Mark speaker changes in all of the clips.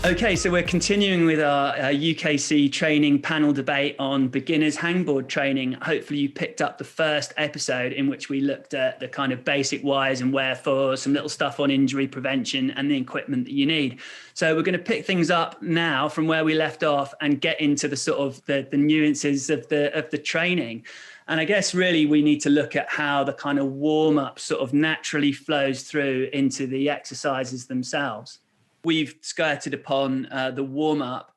Speaker 1: Okay, so we're continuing with our UKC training panel debate on beginners hangboard training. Hopefully you picked up the first episode in which we looked at the kind of basic whys and wherefores, some little stuff on injury prevention and the equipment that you need. So we're going to pick things up now from where we left off and get into the sort of the nuances of the training. And I guess really we need to look at how the kind of warm up sort of naturally flows through into the exercises themselves. We've skirted upon the warm-up.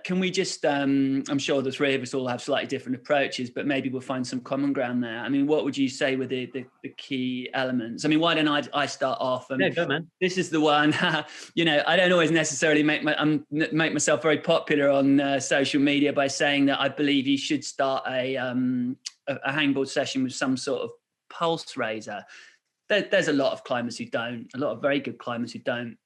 Speaker 1: Can we just, I'm sure the three of us all have slightly different approaches, but maybe we'll find some common ground there. I mean, what would you say were the key elements? I mean, why don't I start off?
Speaker 2: Yeah, go, man.
Speaker 1: This is the one, I don't always necessarily make myself very popular on social media by saying that I believe you should start a hangboard session with some sort of pulse raiser. There's a lot of climbers who don't, a lot of very good climbers who don't.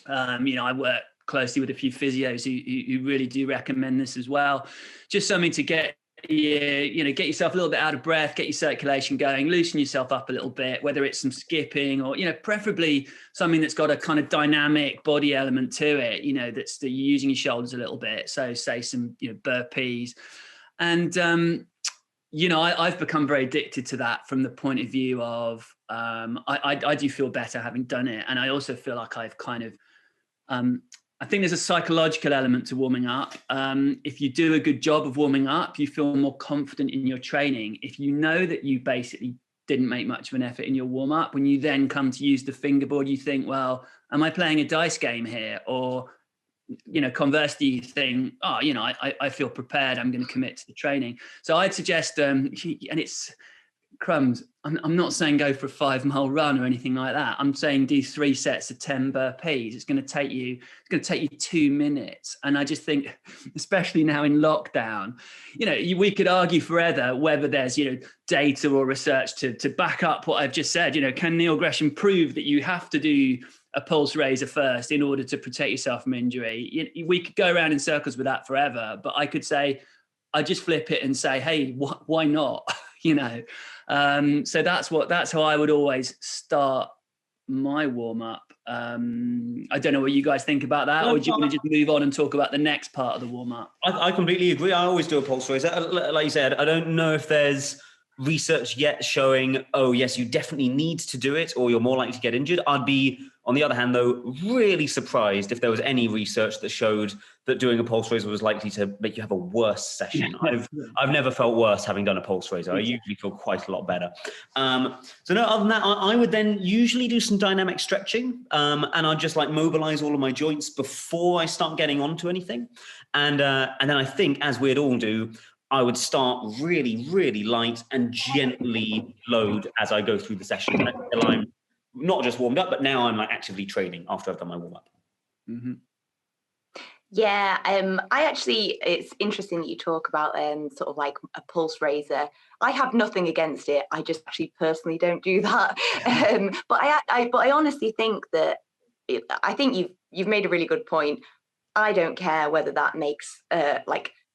Speaker 1: I work closely with a few physios who really do recommend this as well. Just something to get yourself a little bit out of breath, get your circulation going, loosen yourself up a little bit, whether it's some skipping or, preferably something that's got a kind of dynamic body element to it, that you're using your shoulders a little bit. So say some, burpees. And, I've become very addicted to that from the point of view of, I do feel better having done it. And I also feel like I've kind of, I think there's a psychological element to warming up. If you do a good job of warming up, you feel more confident in your training. If you know that you basically didn't make much of an effort in your warm up, when you then come to use the fingerboard, you think, well, am I playing a dice game here? Or, conversely, you think, I feel prepared. I'm going to commit to the training. So I'd suggest, and it's crumbs. I'm not saying go for a 5-mile run or anything like that. I'm saying do 3 sets of 10 burpees. It's going to take you 2 minutes. And I just think, especially now in lockdown, we could argue forever whether there's, data or research to back up what I've just said. Can Neil Gresham prove that you have to do a pulse raiser first in order to protect yourself from injury? We could go around in circles with that forever, but I could say, I just flip it and say, hey, why not? So that's how I would always start my warm up. I don't know what you guys think about that, or do you want to just move on and talk about the next part of the warm up?
Speaker 2: I completely agree. I always do a pulse raiser. Like you said, I don't know if there's research yet showing, oh yes, you definitely need to do it or you're more likely to get injured. I'd be, on the other hand, though, really surprised if there was any research that showed that doing a pulse raiser was likely to make you have a worse session. I've never felt worse having done a pulse raiser. I usually feel quite a lot better. So no, other than that, I would then usually do some dynamic stretching, and I'd just mobilize all of my joints before I start getting onto anything. And then I think, as we'd all do, I would start really, really light and gently load as I go through the session until I'm not just warmed up, but now I'm actively training after I've done my warm up.
Speaker 1: Mm-hmm.
Speaker 3: Yeah, it's interesting that you talk about sort of like a pulse raiser. I have nothing against it. I just actually personally don't do that. But I honestly think that I think you've made a really good point. I don't care whether that makes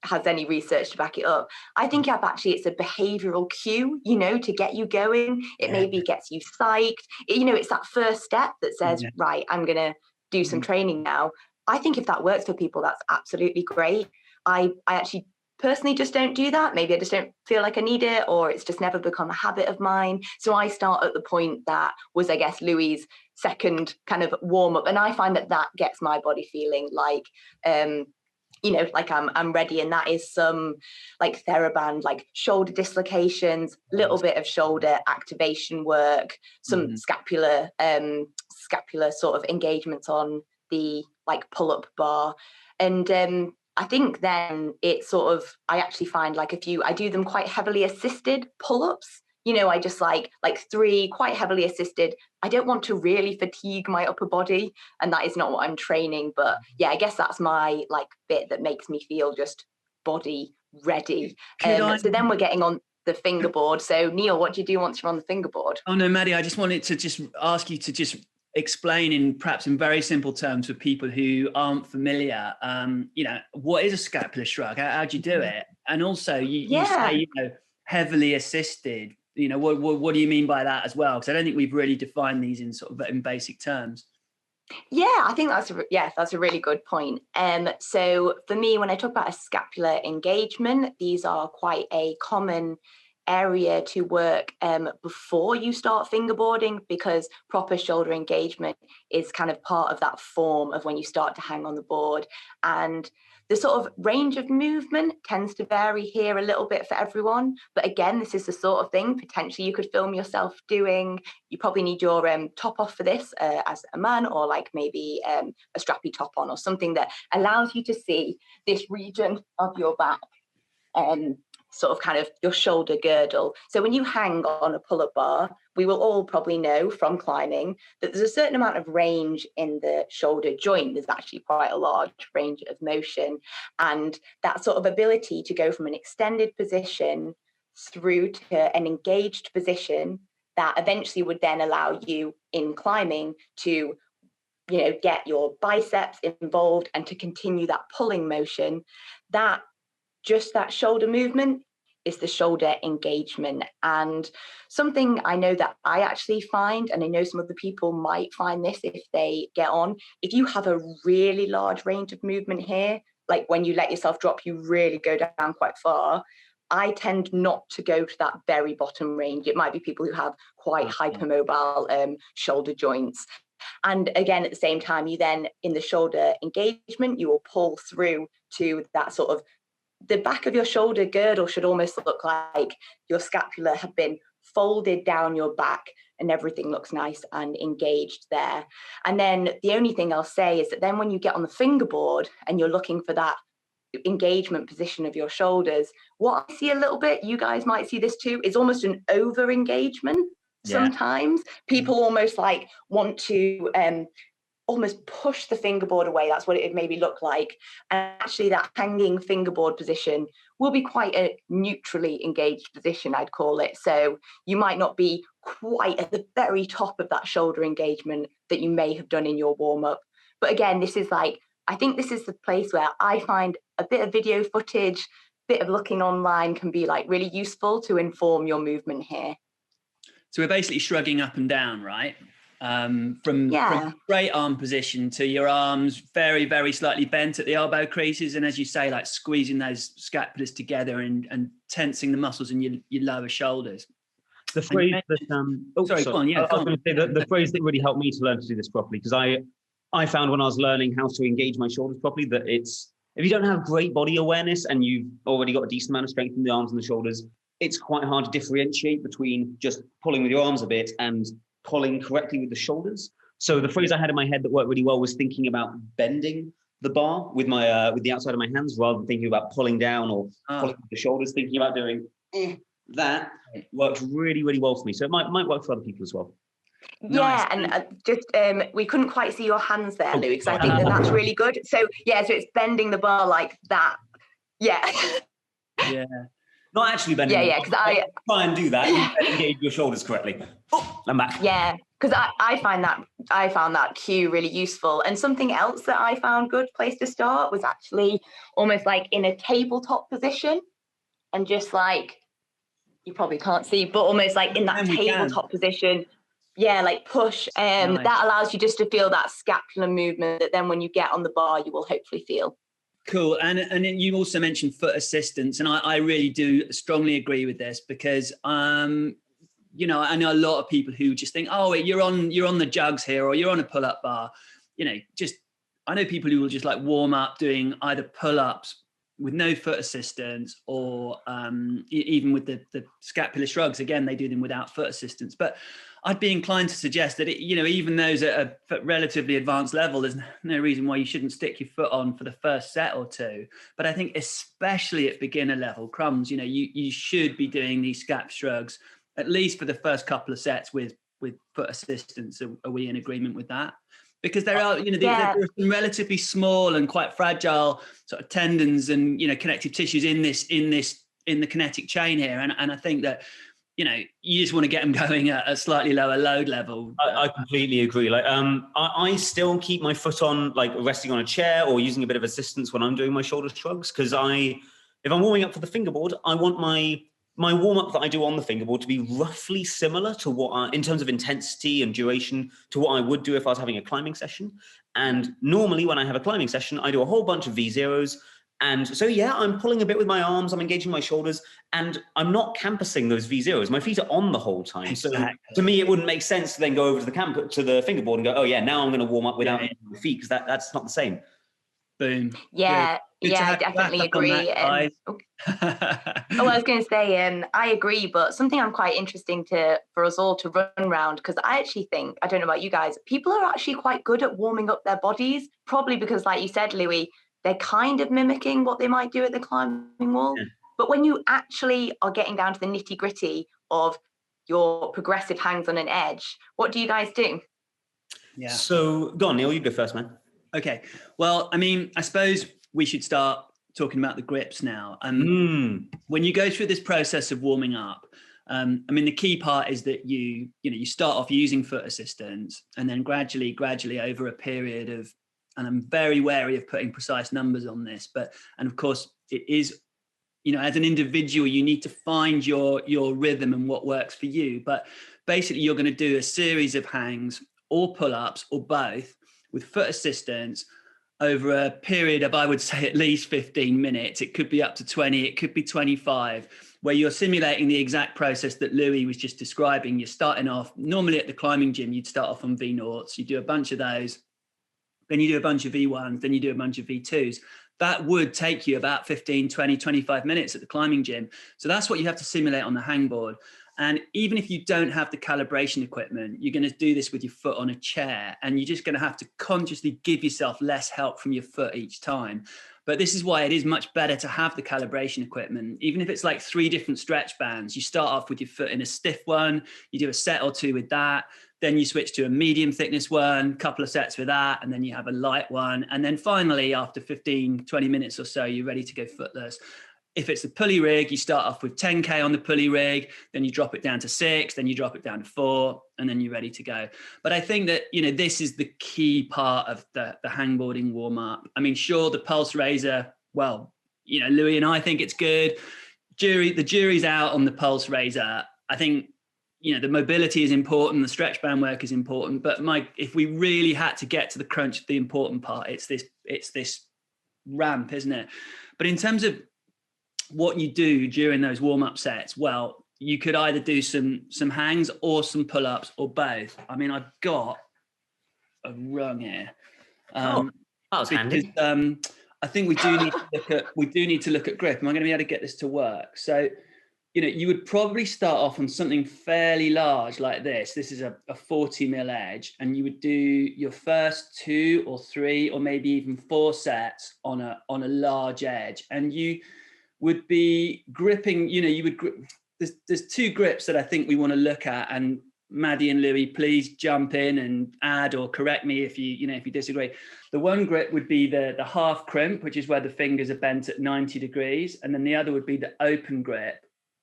Speaker 3: has any research to back it up. I think it's a behavioral cue, to get you going. It maybe gets you psyched. It's that first step that says, right, I'm going to do some training now. I think if that works for people, that's absolutely great. I actually personally just don't do that. Maybe I just don't feel like I need it, or it's just never become a habit of mine. So I start at the point that was, I guess, Louis' second kind of warm up. And I find that gets my body feeling like, I'm ready, and that is some TheraBand, shoulder dislocations, little bit of shoulder activation work, some scapular sort of engagements on the pull-up bar, and I think then it's sort of, I actually find I do them quite heavily assisted pull-ups. I just like 3 quite heavily assisted. I don't want to really fatigue my upper body, and that is not what I'm training. But yeah, I guess that's my bit that makes me feel just body ready. So then we're getting on the fingerboard. So Neil, what do you do once you're on the fingerboard?
Speaker 1: Oh no, Maddie, I just wanted to just ask you to just explain perhaps in very simple terms for people who aren't familiar, what is a scapular shrug? How do you do it? And also you say, heavily assisted. What do you mean by that as well? Because I don't think we've really defined these in basic terms.
Speaker 3: Yeah, I think that's a really good point. So for me, when I talk about a scapular engagement, these are quite a common area to work before you start fingerboarding, because proper shoulder engagement is kind of part of that form of when you start to hang on the board. And the sort of range of movement tends to vary here a little bit for everyone. But again, this is the sort of thing potentially you could film yourself doing. You probably need your top off for this as a man, or like maybe a strappy top on, or something that allows you to see this region of your back. Sort of kind of your shoulder girdle. So when you hang on a pull-up bar, we will all probably know from climbing that there's a certain amount of range in the shoulder joint. There's actually quite a large range of motion. And that sort of ability to go from an extended position through to an engaged position that eventually would then allow you in climbing to, you know, get your biceps involved and to continue that pulling motion, that shoulder movement is the shoulder engagement. And something I know that I actually find, and I know some other people might find this if they get on, if you have a really large range of movement here, like when you let yourself drop, you really go down quite far. I tend not to go to that very bottom range. It might be people who have quite hypermobile shoulder joints. And again, at the same time, you then, in the shoulder engagement, you will pull through to that sort of, the back of your shoulder girdle should almost look like your scapula have been folded down your back and everything looks nice and engaged there. And then the only thing I'll say is that then when you get on the fingerboard and you're looking for that engagement position of your shoulders, what I see a little bit, you guys might see this too, is almost an over engagement. Sometimes people almost like want to almost push the fingerboard away. That's what it maybe look like. And actually that hanging fingerboard position will be quite a neutrally engaged position, I'd call it. So you might not be quite at the very top of that shoulder engagement that you may have done in your warm-up. But again, this is like, I think this is the place where I find a bit of video footage, bit of looking online can be like really useful to inform your movement here.
Speaker 1: So we're basically shrugging up and down, right? From straight arm position to your arms very, very slightly bent at the elbow creases. And as you say, like squeezing those scapulars together and tensing the muscles in your lower shoulders.
Speaker 2: The phrase that,
Speaker 1: go on. Yeah,
Speaker 2: I was going to say the phrase that really helped me to learn to do this properly, because I found when I was learning how to engage my shoulders properly that it's, if you don't have great body awareness and you've already got a decent amount of strength in the arms and the shoulders, it's quite hard to differentiate between just pulling with your arms a bit and pulling correctly with the shoulders. So the phrase I had in my head that worked really well was thinking about bending the bar with my with the outside of my hands, rather than thinking about pulling down or pulling with the shoulders. Thinking about doing that works really, really well for me. So it might work for other people as well.
Speaker 3: Yeah, nice. And we couldn't quite see your hands there, Louis, because I think that's really good. So yeah, so it's bending the bar like that. Yeah.
Speaker 1: Yeah.
Speaker 2: Not actually bending.
Speaker 3: Yeah, because I
Speaker 2: try and do that. You engage your shoulders correctly. Oh, I'm back.
Speaker 3: Yeah, because I found that cue really useful. And something else that I found good place to start was actually almost like in a tabletop position, and just like, you probably can't see, but almost like in that tabletop position. Yeah, like push. Nice. That allows you just to feel that scapular movement that then when you get on the bar, you will hopefully feel.
Speaker 1: Cool. And you also mentioned foot assistance, and I really do strongly agree with this, because you know, I know a lot of people who just think, oh, you're on the jugs here, or you're on a pull-up bar. You know, just, I know people who will just like warm up doing either pull-ups with no foot assistance, or even with the scapular shrugs. Again, they do them without foot assistance. But I'd be inclined to suggest that, you know, even those at a relatively advanced level, there's no reason why you shouldn't stick your foot on for the first set or two. But I think especially at beginner level, crumbs, you know, you should be doing these scap shrugs at least for the first couple of sets with foot assistance. Are we in agreement with that? Because there are, you know, there are some relatively small and quite fragile sort of tendons and, you know, connective tissues in the kinetic chain here. And I think that, you know, you just want to get them going at a slightly lower load level.
Speaker 2: I completely agree. Like, I still keep my foot on, like resting on a chair or using a bit of assistance when I'm doing my shoulder shrugs. Because if I'm warming up for the fingerboard, I want my my warm-up that I do on the fingerboard to be roughly similar to what in terms of intensity and duration to what I would do if I was having a climbing session. And normally when I have a climbing session, I do a whole bunch of V0s. And so, yeah, I'm pulling a bit with my arms, I'm engaging my shoulders, and I'm not campusing those V0s. My feet are on the whole time. Exactly. So to me, it wouldn't make sense to then go over to the fingerboard and go, oh yeah, now I'm going to warm up without my feet, because that's not the same.
Speaker 1: Boom.
Speaker 3: Yeah, I definitely agree. I was going to say, I agree, but something I'm quite interesting for us all to run around, because I actually think, I don't know about you guys, people are actually quite good at warming up their bodies, probably because, like you said, Louis, they're kind of mimicking what they might do at the climbing wall. Yeah. But when you actually are getting down to the nitty gritty of your progressive hangs on an edge, what do you guys do?
Speaker 2: Yeah. So go on, Neil, you go first, man.
Speaker 1: Okay. Well, I mean, I suppose we should start talking about the grips now. When you go through this process of warming up, I mean, the key part is that you start off using foot assistance, and then gradually over a period of, and I'm very wary of putting precise numbers on this, and of course it is, as an individual, you need to find your rhythm and what works for you. But basically you're going to do a series of hangs or pull-ups or both with foot assistance over a period of, I would say, at least 15 minutes. It could be up to 20, it could be 25, where you're simulating the exact process that Louis was just describing. You're starting off, normally at the climbing gym, you'd start off on V0s, you do a bunch of those, then you do a bunch of V1s, then you do a bunch of V2s. That would take you about 15, 20, 25 minutes at the climbing gym. So that's what you have to simulate on the hangboard. And even if you don't have the calibration equipment, you're going to do this with your foot on a chair, and you're just going to have to consciously give yourself less help from your foot each time. But this is why it is much better to have the calibration equipment. Even if it's like 3 different stretch bands, you start off with your foot in a stiff one, you do a set or 2 with that, then you switch to a medium thickness one, couple of sets with that, and then you have a light one. And then finally, after 15, 20 minutes or so, you're ready to go footless. If it's a pulley rig, you start off with 10K on the pulley rig, then you drop it down to 6, then you drop it down to 4, and then you're ready to go. But I think that, this is the key part of the hangboarding warm-up. I mean, sure, the pulse raiser, well, Louis and I think it's good. The jury's out on the pulse raiser. I think, the mobility is important, the stretch band work is important, but if we really had to get to the crunch, the important part, it's this ramp, isn't it? But in terms of what you do during those warm-up sets, well, you could either do some hangs or some pull-ups or both. I mean, I've got a rung here.
Speaker 2: That was handy.
Speaker 1: I think we do need to look at grip. Am I going to be able to get this to work? So, you would probably start off on something fairly large like this. This is a 40 mil edge, and you would do your first 2 or 3 or maybe even 4 sets on a large edge, and you would be gripping. There's 2 grips that I think we want to look at, and Maddie and Louis, please jump in and add or correct me if you disagree. The one grip would be the half crimp, which is where the fingers are bent at 90 degrees, and then the other would be the open grip,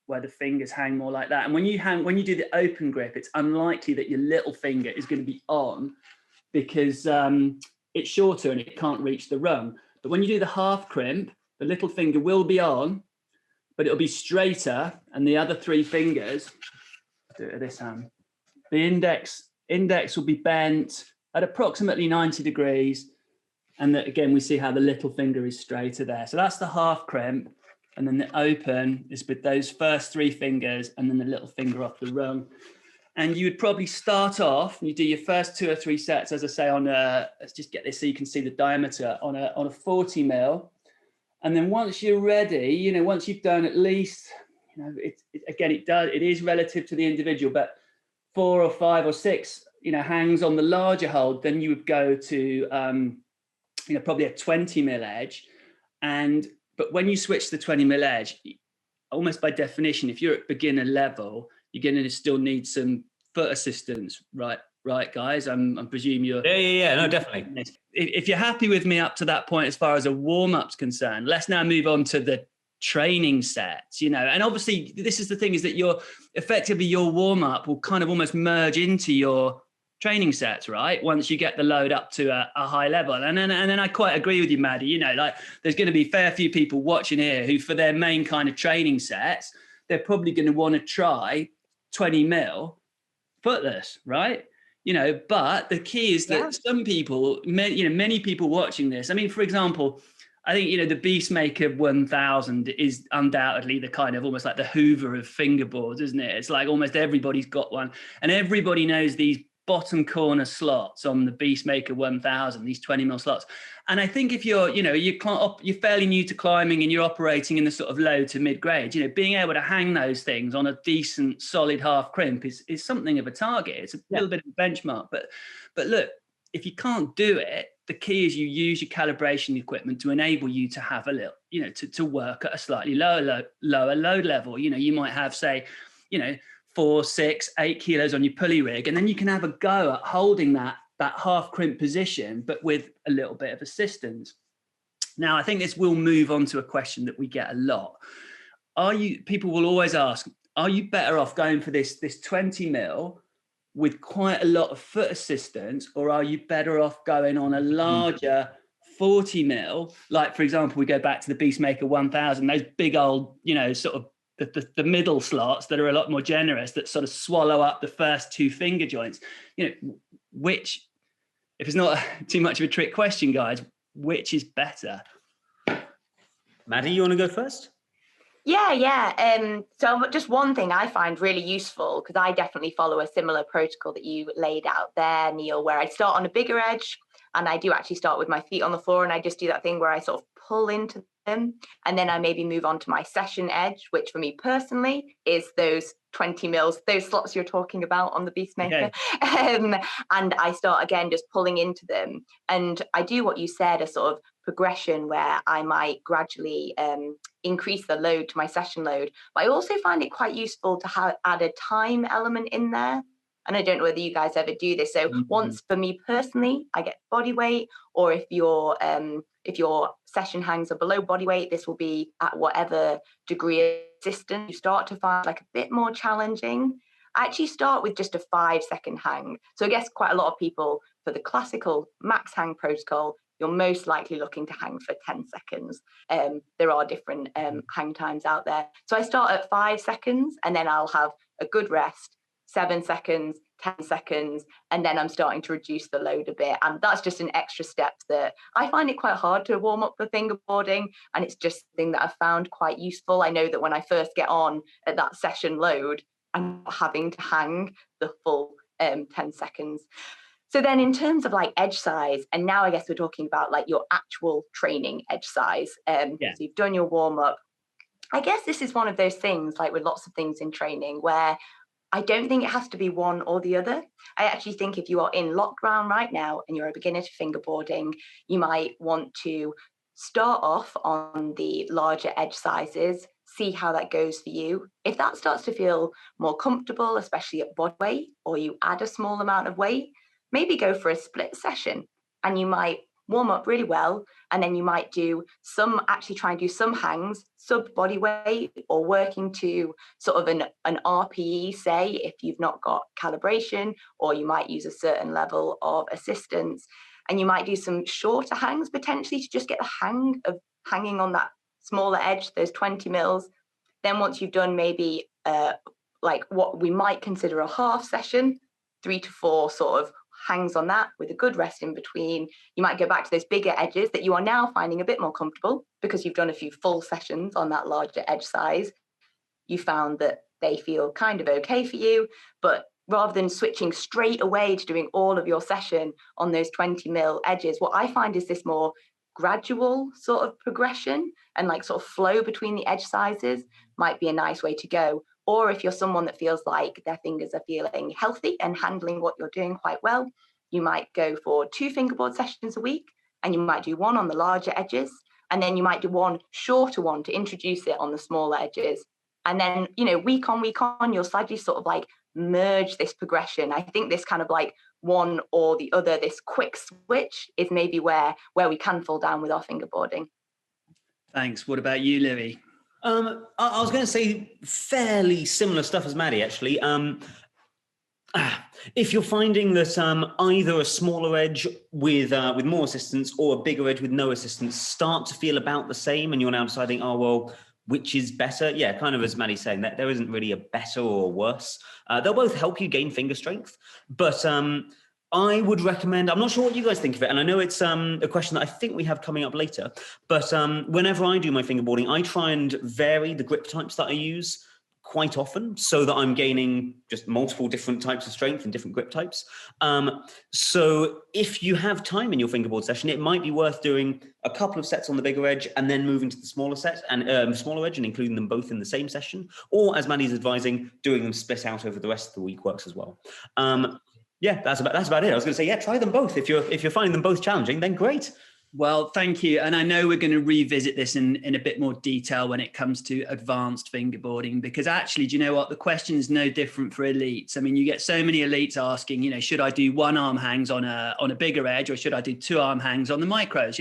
Speaker 1: where the fingers hang more like that. And when you do the open grip, it's unlikely that your little finger is going to be on, because it's shorter and it can't reach the rung. But when you do the half crimp, the little finger will be on, but it'll be straighter, and the other 3 fingers, do it at this hand, the index will be bent at approximately 90 degrees, and that, again, we see how the little finger is straighter there. So that's the half crimp. And then the open is with those first 3 fingers and then the little finger off the rung. And you would probably start off, and you do your first 2 or 3 sets, as I say, let's just get this so you can see the diameter, on a 40 mil. And then once you're ready, once you've done at least, it is relative to the individual, but 4 or 5 or 6, hangs on the larger hold, then you would go to, probably a 20 mil edge. But when you switch to the 20 mil edge, almost by definition, if you're at beginner level, you're going to still need some foot assistance, right, guys? I presume you're...
Speaker 2: Yeah, no, definitely.
Speaker 1: If you're happy with me up to that point as far as a warm-up's concerned, let's now move on to the training sets, and obviously this is the thing, is that your warm-up will kind of almost merge into your training sets, right? Once you get the load up to a high level. And then I quite agree with you, Maddie, there's going to be fair few people watching here who, for their main kind of training sets, they're probably going to want to try 20 mil footless, right? But the key is that some people, many people watching this, I mean, for example, I think, the Beastmaker 1000 is undoubtedly the kind of almost like the Hoover of fingerboards, isn't it? It's like almost everybody's got one, and everybody knows these bottom corner slots on the Beastmaker 1000, these 20 mil slots. And I think if you're fairly new to climbing and you're operating in the sort of low to mid grade, being able to hang those things on a decent solid half crimp is something of a target. It's a little bit of a benchmark, but look, if you can't do it, the key is you use your calibration equipment to enable you to have a little, to work at a slightly lower load level. You might have, say, 4, 6, 8 kilos on your pulley rig, and then you can have a go at holding that half crimp position, but with a little bit of assistance. Now, I think this will move on to a question that we get a lot. People will always ask, are you better off going for this 20 mil with quite a lot of foot assistance, or are you better off going on a larger 40 mil? Like, for example, we go back to the Beastmaker 1000, those big old, sort of the middle slots that are a lot more generous, that sort of swallow up the first 2 finger joints. Which, if it's not too much of a trick question, guys, which is better?
Speaker 2: Maddie, you want to go first?
Speaker 3: Yeah. So just one thing I find really useful, because I definitely follow a similar protocol that you laid out there, Neil, where I start on a bigger edge, and I do actually start with my feet on the floor, and I just do that thing where I sort of pull into them, and then I maybe move on to my session edge, which for me personally is those 20 mils, those slots you're talking about on the Beastmaker. Okay. And I start again just pulling into them, and I do what you said, a sort of progression where I might gradually increase the load to my session load. But I also find it quite useful to add a time element in there. And I don't know whether you guys ever do this. So once, for me personally, I get body weight, or if your session hangs are below body weight, this will be at whatever degree of assistance you start to find like a bit more challenging. I actually start with just a 5-second hang. So I guess quite a lot of people, for the classical max hang protocol, you're most likely looking to hang for 10 seconds. There are different hang times out there. So I start at 5 seconds, and then I'll have a good rest, 7 seconds, 10 seconds, and then I'm starting to reduce the load a bit. And that's just an extra step that I find it quite hard to warm up for fingerboarding, and it's just something that I've found quite useful. I know that when I first get on at that session load, I'm not having to hang the full 10 seconds. So then in terms of like edge size, and now I guess we're talking about like your actual training edge size. So you've done your warm up. I guess this is one of those things, like with lots of things in training, where I don't think it has to be one or the other. I actually think if you are in lockdown right now and you're a beginner to fingerboarding, you might want to start off on the larger edge sizes, see how that goes for you. If that starts to feel more comfortable, especially at body weight, or you add a small amount of weight, maybe go for a split session, and you might warm up really well, and then you might try and do some hangs sub body weight, or working to sort of an RPE, say, if you've not got calibration, or you might use a certain level of assistance, and you might do some shorter hangs potentially to just get the hang of hanging on that smaller edge, those 20 mils. Then once you've done maybe like what we might consider a half session, 3 to 4 sort of hangs on that with a good rest in between, you might go back to those bigger edges that you are now finding a bit more comfortable because you've done a few full sessions on that larger edge size. You found that they feel kind of okay for you, but rather than switching straight away to doing all of your session on those 20 mil edges, what I find is this more gradual sort of progression and like sort of flow between the edge sizes might be a nice way to go. Or if you're someone that feels like their fingers are feeling healthy and handling what you're doing quite well, you might go for 2 fingerboard sessions a week, and you might do 1 on the larger edges, and then you might do 1 shorter one to introduce it on the smaller edges. And then, week on, you'll slightly sort of like merge this progression. I think this kind of like one or the other, this quick switch is maybe where we can fall down with our fingerboarding.
Speaker 1: Thanks. What about you, Louis?
Speaker 2: I was going to say fairly similar stuff as Maddie, actually. If you're finding that either a smaller edge with more assistance or a bigger edge with no assistance start to feel about the same, and you're now deciding, which is better? Yeah, kind of as Maddie's saying, that there isn't really a better or worse. They'll both help you gain finger strength, but I would recommend, I'm not sure what you guys think of it, and I know it's a question that I think we have coming up later, but whenever I do my fingerboarding, I try and vary the grip types that I use quite often so that I'm gaining just multiple different types of strength and different grip types. So if you have time in your fingerboard session, it might be worth doing a couple of sets on the bigger edge and then moving to the smaller set and smaller edge and including them both in the same session, or as Maddie's advising, doing them split out over the rest of the week works as well. Yeah, that's about it. I was going to say, yeah, try them both. If you're finding them both challenging, then great.
Speaker 1: Well, thank you. And I know we're going to revisit this in a bit more detail when it comes to advanced fingerboarding, because actually, do you know what? The question is no different for elites. I mean, you get so many elites asking, should I do one arm hangs on a bigger edge, or should I do two arm hangs on the micros?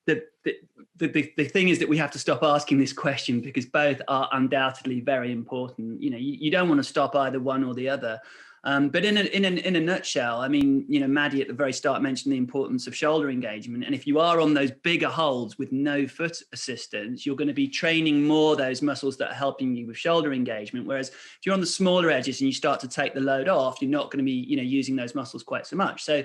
Speaker 1: The thing is that we have to stop asking this question because both are undoubtedly very important. You don't want to stop either one or the other. But in a nutshell, I mean, Maddie at the very start mentioned the importance of shoulder engagement. And if you are on those bigger holds with no foot assistance, you're going to be training more those muscles that are helping you with shoulder engagement. Whereas if you're on the smaller edges and you start to take the load off, you're not going to be, using those muscles quite so much. So,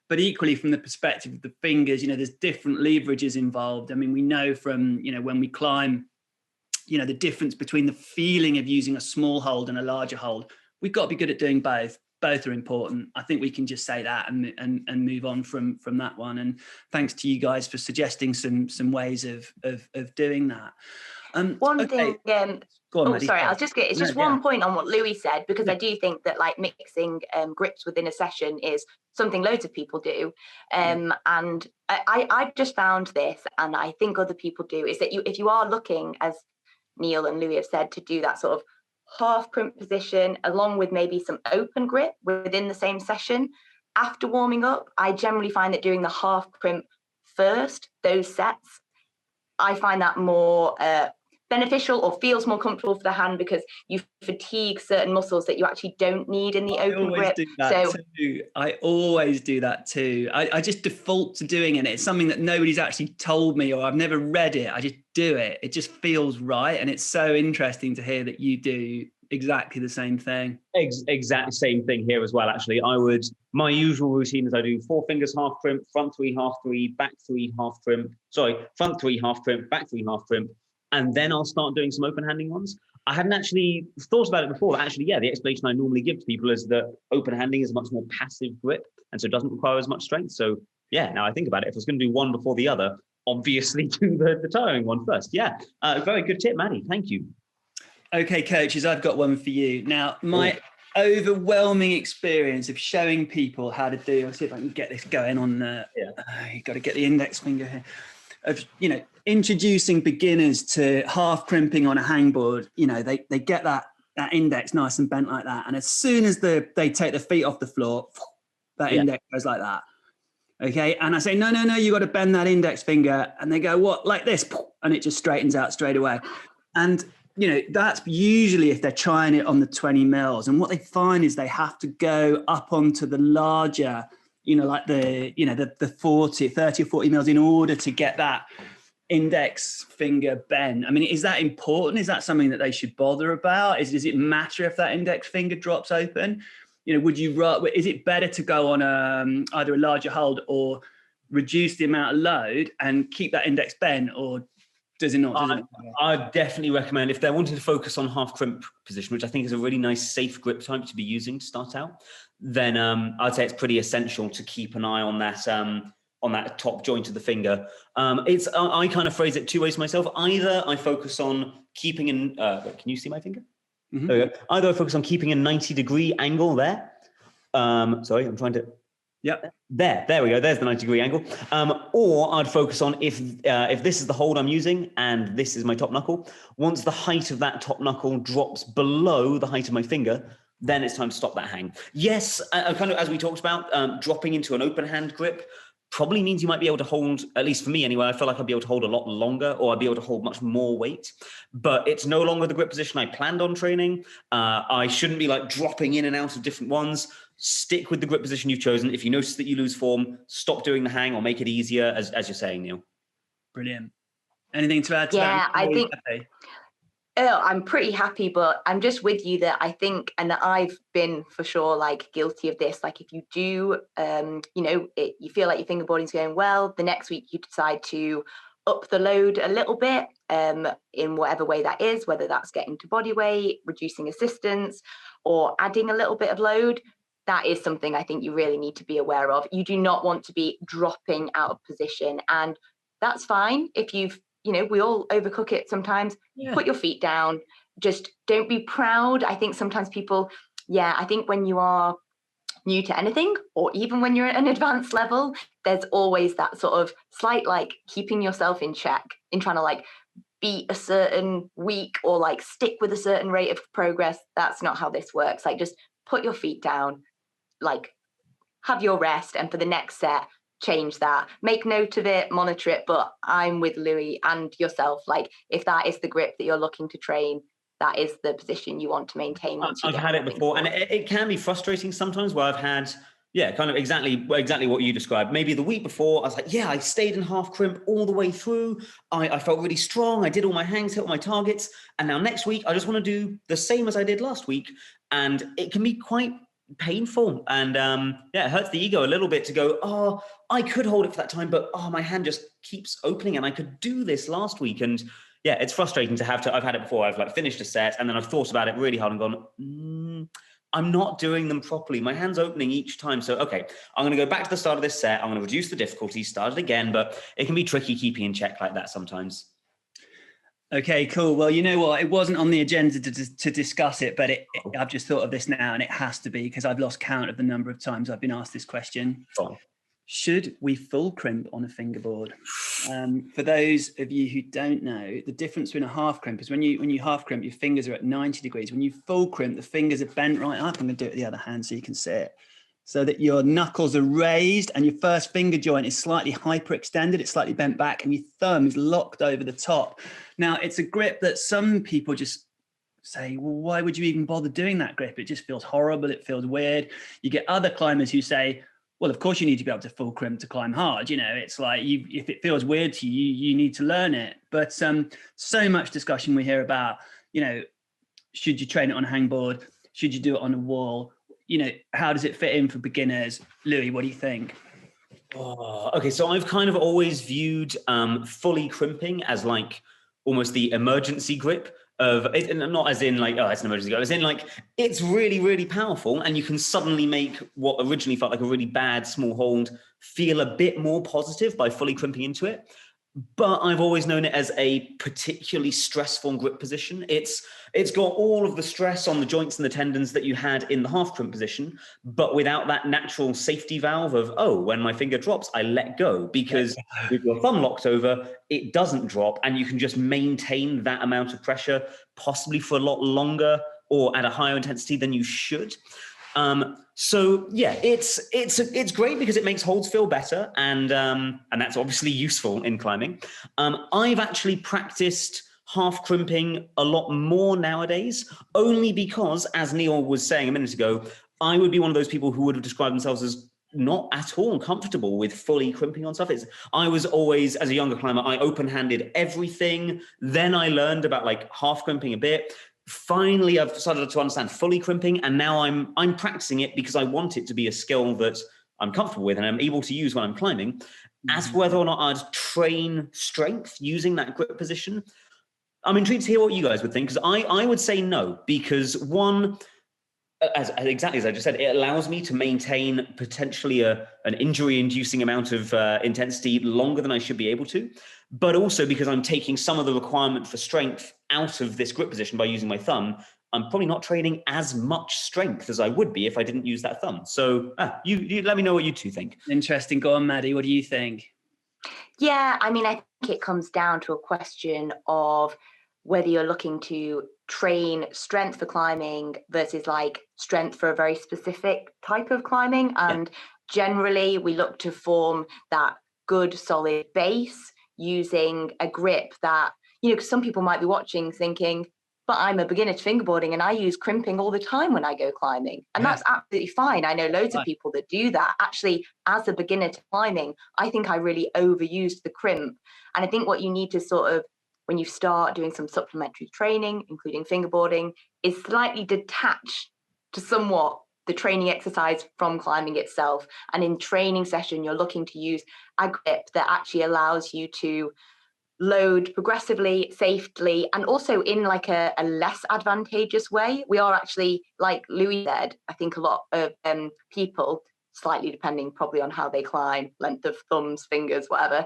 Speaker 1: but equally from the perspective of the fingers, there's different leverages involved. I mean, we know from, when we climb, the difference between the feeling of using a small hold and a larger hold. We've got to be good at doing both. Both are important. I think we can just say that and move on from that one. And thanks to you guys for suggesting some ways of doing that.
Speaker 3: One thing.
Speaker 1: Go on, Maddie.
Speaker 3: Sorry, it's just one point on what Louis said, because I do think that like mixing grips within a session is something loads of people do. And I've just found this, and I think other people do, is that if you are looking, as Neil and Louis have said, to do that sort of half crimp position along with maybe some open grip within the same session after warming up, I generally find that doing the half crimp first, those sets, I find that more beneficial or feels more comfortable for the hand, because you fatigue certain muscles that you actually don't need in the open grip.
Speaker 1: I always do that too. I just default to doing it. It's something that nobody's actually told me, or I've never read it. I just do it. It just feels right. And it's so interesting to hear that you do exactly the same thing.
Speaker 2: Exactly same thing here as well, actually. My usual routine is I do 4 fingers half crimp, front 3 half 3, back 3 half crimp. Sorry, front 3 half crimp, back 3 half crimp. And then I'll start doing some open handing ones. I hadn't actually thought about it before. Actually, yeah, the explanation I normally give to people is that open handing is a much more passive grip, and so it doesn't require as much strength. So yeah, now I think about it, if I was going to do one before the other, obviously do the tiring one first. Yeah, very good tip, Maddie. Thank you. Okay,
Speaker 1: coaches, I've got one for you. Now, my overwhelming experience of showing people how to do, I'll see if I can get this going on you've got to get the index finger here, of introducing beginners to half crimping on a hangboard. They get that index nice and bent like that, and as soon as they take the feet off the floor, that index goes like that. Okay, and I say no, you got to bend that index finger, and they go, what, like this, and it just straightens out straight away. And that's usually if they're trying it on the 20 mils, and what they find is they have to go up onto the larger, like the 30 or 40 mils in order to get that index finger bend. I mean, is that important? Is that something that they should bother about? Does it matter if that index finger drops open? Is it better to go on either a larger hold or reduce the amount of load and keep that index bent, or does it not?
Speaker 2: I'd definitely recommend, if they're wanting to focus on half crimp position, which I think is a really nice safe grip type to be using to start out, then I'd say it's pretty essential to keep an eye on that top joint of the finger. I kind of phrase it two ways myself. Either I focus on keeping in, can you see my finger? Mm-hmm. There we go. Either I focus on keeping a 90-degree angle there. Sorry, I'm trying to. Yep. There we go. There's the 90-degree angle. Or I'd focus on if this is the hold I'm using and this is my top knuckle. Once the height of that top knuckle drops below the height of my finger, then it's time to stop that hang. Yes, kind of as we talked about, dropping into an open hand grip probably means you might be able to hold, at least for me anyway, I feel like I'd be able to hold a lot longer, or I'd be able to hold much more weight, but it's no longer the grip position I planned on training. I shouldn't be like dropping in and out of different ones. Stick with the grip position you've chosen. If you notice that you lose form, stop doing the hang or make it easier, as you're saying, Neil.
Speaker 1: Brilliant. Anything to add to that?
Speaker 3: I think I'm pretty happy, but I'm just with you that I think, and I've been for sure like guilty of this. Like if you do, you feel like your fingerboarding's going well, the next week you decide to up the load a little bit in whatever way that is, whether that's getting to body weight, reducing assistance, or adding a little bit of load. That is something I think you really need to be aware of. You do not want to be dropping out of position, and that's fine if you've, we all overcook it sometimes. Yeah. Put your feet down. Just don't be proud. I think sometimes people, I think when you are new to anything, or even when you're at an advanced level, there's always that sort of slight like keeping yourself in check in trying to like beat a certain week or like stick with a certain rate of progress. That's not how this works. Like just put your feet down, like have your rest, and for the next set, change that. Make note of it, monitor it. But I'm with Louis and yourself. Like if that is the grip that you're looking to train, that is the position you want to maintain.
Speaker 2: I've had it before, and it can be frustrating sometimes where I've had, kind of exactly what you described. Maybe the week before, I was like, I stayed in half crimp all the way through. I felt really strong. I did all my hangs, hit all my targets. And now next week, I just want to do the same as I did last week. And it can be quite painful. And it hurts the ego a little bit to go, I could hold it for that time, but my hand just keeps opening and I could do this last week. And it's frustrating to I've had it before. I've like finished a set and then I've thought about it really hard and gone, I'm not doing them properly. My hand's opening each time. So, okay, I'm going to go back to the start of this set. I'm going to reduce the difficulty, start it again, but it can be tricky keeping in check like that sometimes.
Speaker 1: Okay, cool. Well, you know what? It wasn't on the agenda to discuss it, but I've just thought of this now, and it has to be because I've lost count of the number of times I've been asked this question.
Speaker 2: Oh.
Speaker 1: Should we full crimp on a fingerboard? For those of you who don't know, the difference between a half crimp is when you half crimp, your fingers are at 90 degrees. When you full crimp, the fingers are bent right up. I'm going to do it with the other hand so you can see it. So that your knuckles are raised and your first finger joint is slightly hyperextended. It's slightly bent back and your thumb is locked over the top. Now, it's a grip that some people just say, well, why would you even bother doing that grip? It just feels horrible. It feels weird. You get other climbers who say, well, of course you need to be able to full crimp to climb hard. It's like if it feels weird to you, you need to learn it. But so much discussion we hear about, should you train it on a hangboard? Should you do it on a wall? How does it fit in for beginners? Louis, what do you think?
Speaker 2: Okay, so I've kind of always viewed fully crimping as like almost the emergency grip of it, and not as in like, it's an emergency grip, as in like it's really, really powerful and you can suddenly make what originally felt like a really bad small hold feel a bit more positive by fully crimping into it. But I've always known it as a particularly stressful grip position. It's got all of the stress on the joints and the tendons that you had in the half crimp position, but without that natural safety valve of, when my finger drops, I let go. Because with your thumb locked over, it doesn't drop and you can just maintain that amount of pressure, possibly for a lot longer or at a higher intensity than you should. It's great because it makes holds feel better, and that's obviously useful in climbing. I've actually practiced half crimping a lot more nowadays, only because, as Neil was saying a minute ago, I would be one of those people who would have described themselves as not at all comfortable with fully crimping on stuff. I was always, as a younger climber, I open-handed everything. Then I learned about like half crimping a bit. Finally, I've started to understand fully crimping, and now I'm practicing it because I want it to be a skill that I'm comfortable with and I'm able to use when I'm climbing. As for whether or not I'd train strength using that grip position, I'm intrigued to hear what you guys would think, because I would say no, because one, exactly as I just said, it allows me to maintain potentially an injury-inducing amount of intensity longer than I should be able to, but also because I'm taking some of the requirement for strength out of this grip position by using my thumb. I'm probably not training as much strength as I would be if I didn't use that thumb. So you let me know what you two think.
Speaker 1: Interesting. Go on, Maddie. What do you think?
Speaker 3: Yeah, I mean, I think it comes down to a question of whether you're looking to train strength for climbing versus like strength for a very specific type of climbing. And generally we look to form that good solid base using a grip that, because some people might be watching thinking, but I'm a beginner to fingerboarding and I use crimping all the time when I go climbing. And that's absolutely fine. I know loads of people that do that. Actually, as a beginner to climbing, I think I really overused the crimp. And I think what you need to sort of, when you start doing some supplementary training, including fingerboarding, is slightly detach to somewhat the training exercise from climbing itself. And in training session, you're looking to use a grip that actually allows you to load progressively, safely, and also in like a less advantageous way. We are actually, like Louis said, I think a lot of people, slightly depending probably on how they climb, length of thumbs, fingers, whatever,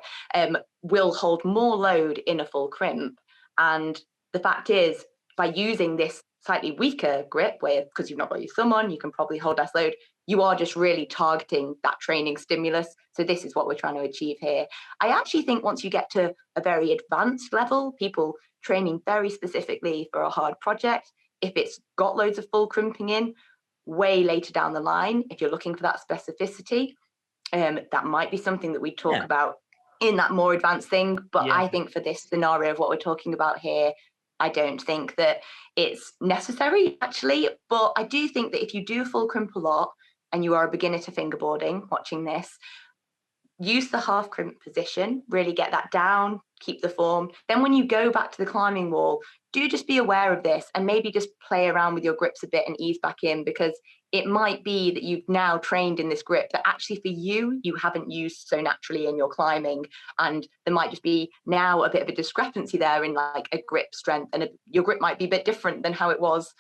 Speaker 3: will hold more load in a full crimp. And the fact is, by using this slightly weaker grip, where because you've not got your thumb on, you can probably hold less load, you are just really targeting that training stimulus. So this is what we're trying to achieve here. I actually think once you get to a very advanced level, people training very specifically for a hard project, if it's got loads of full crimping in, way later down the line, if you're looking for that specificity, that might be something that we talk about in that more advanced thing. But I think for this scenario of what we're talking about here, I don't think that it's necessary, actually. But I do think that if you do full crimp a lot and you are a beginner to fingerboarding watching this, use the half crimp position, really get that down, keep the form. Then when you go back to the climbing wall, do just be aware of this and maybe just play around with your grips a bit and ease back in, because it might be that you've now trained in this grip that actually for you haven't used so naturally in your climbing, and there might just be now a bit of a discrepancy there in like a grip strength, and your grip might be a bit different than how it was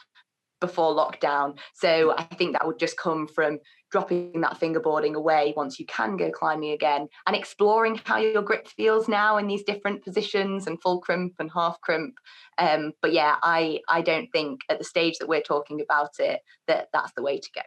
Speaker 3: before lockdown. So I think that would just come from dropping that fingerboarding away once you can go climbing again, and exploring how your grip feels now in these different positions and full crimp and half crimp. But yeah, I don't think at the stage that we're talking about it that that's the way to go.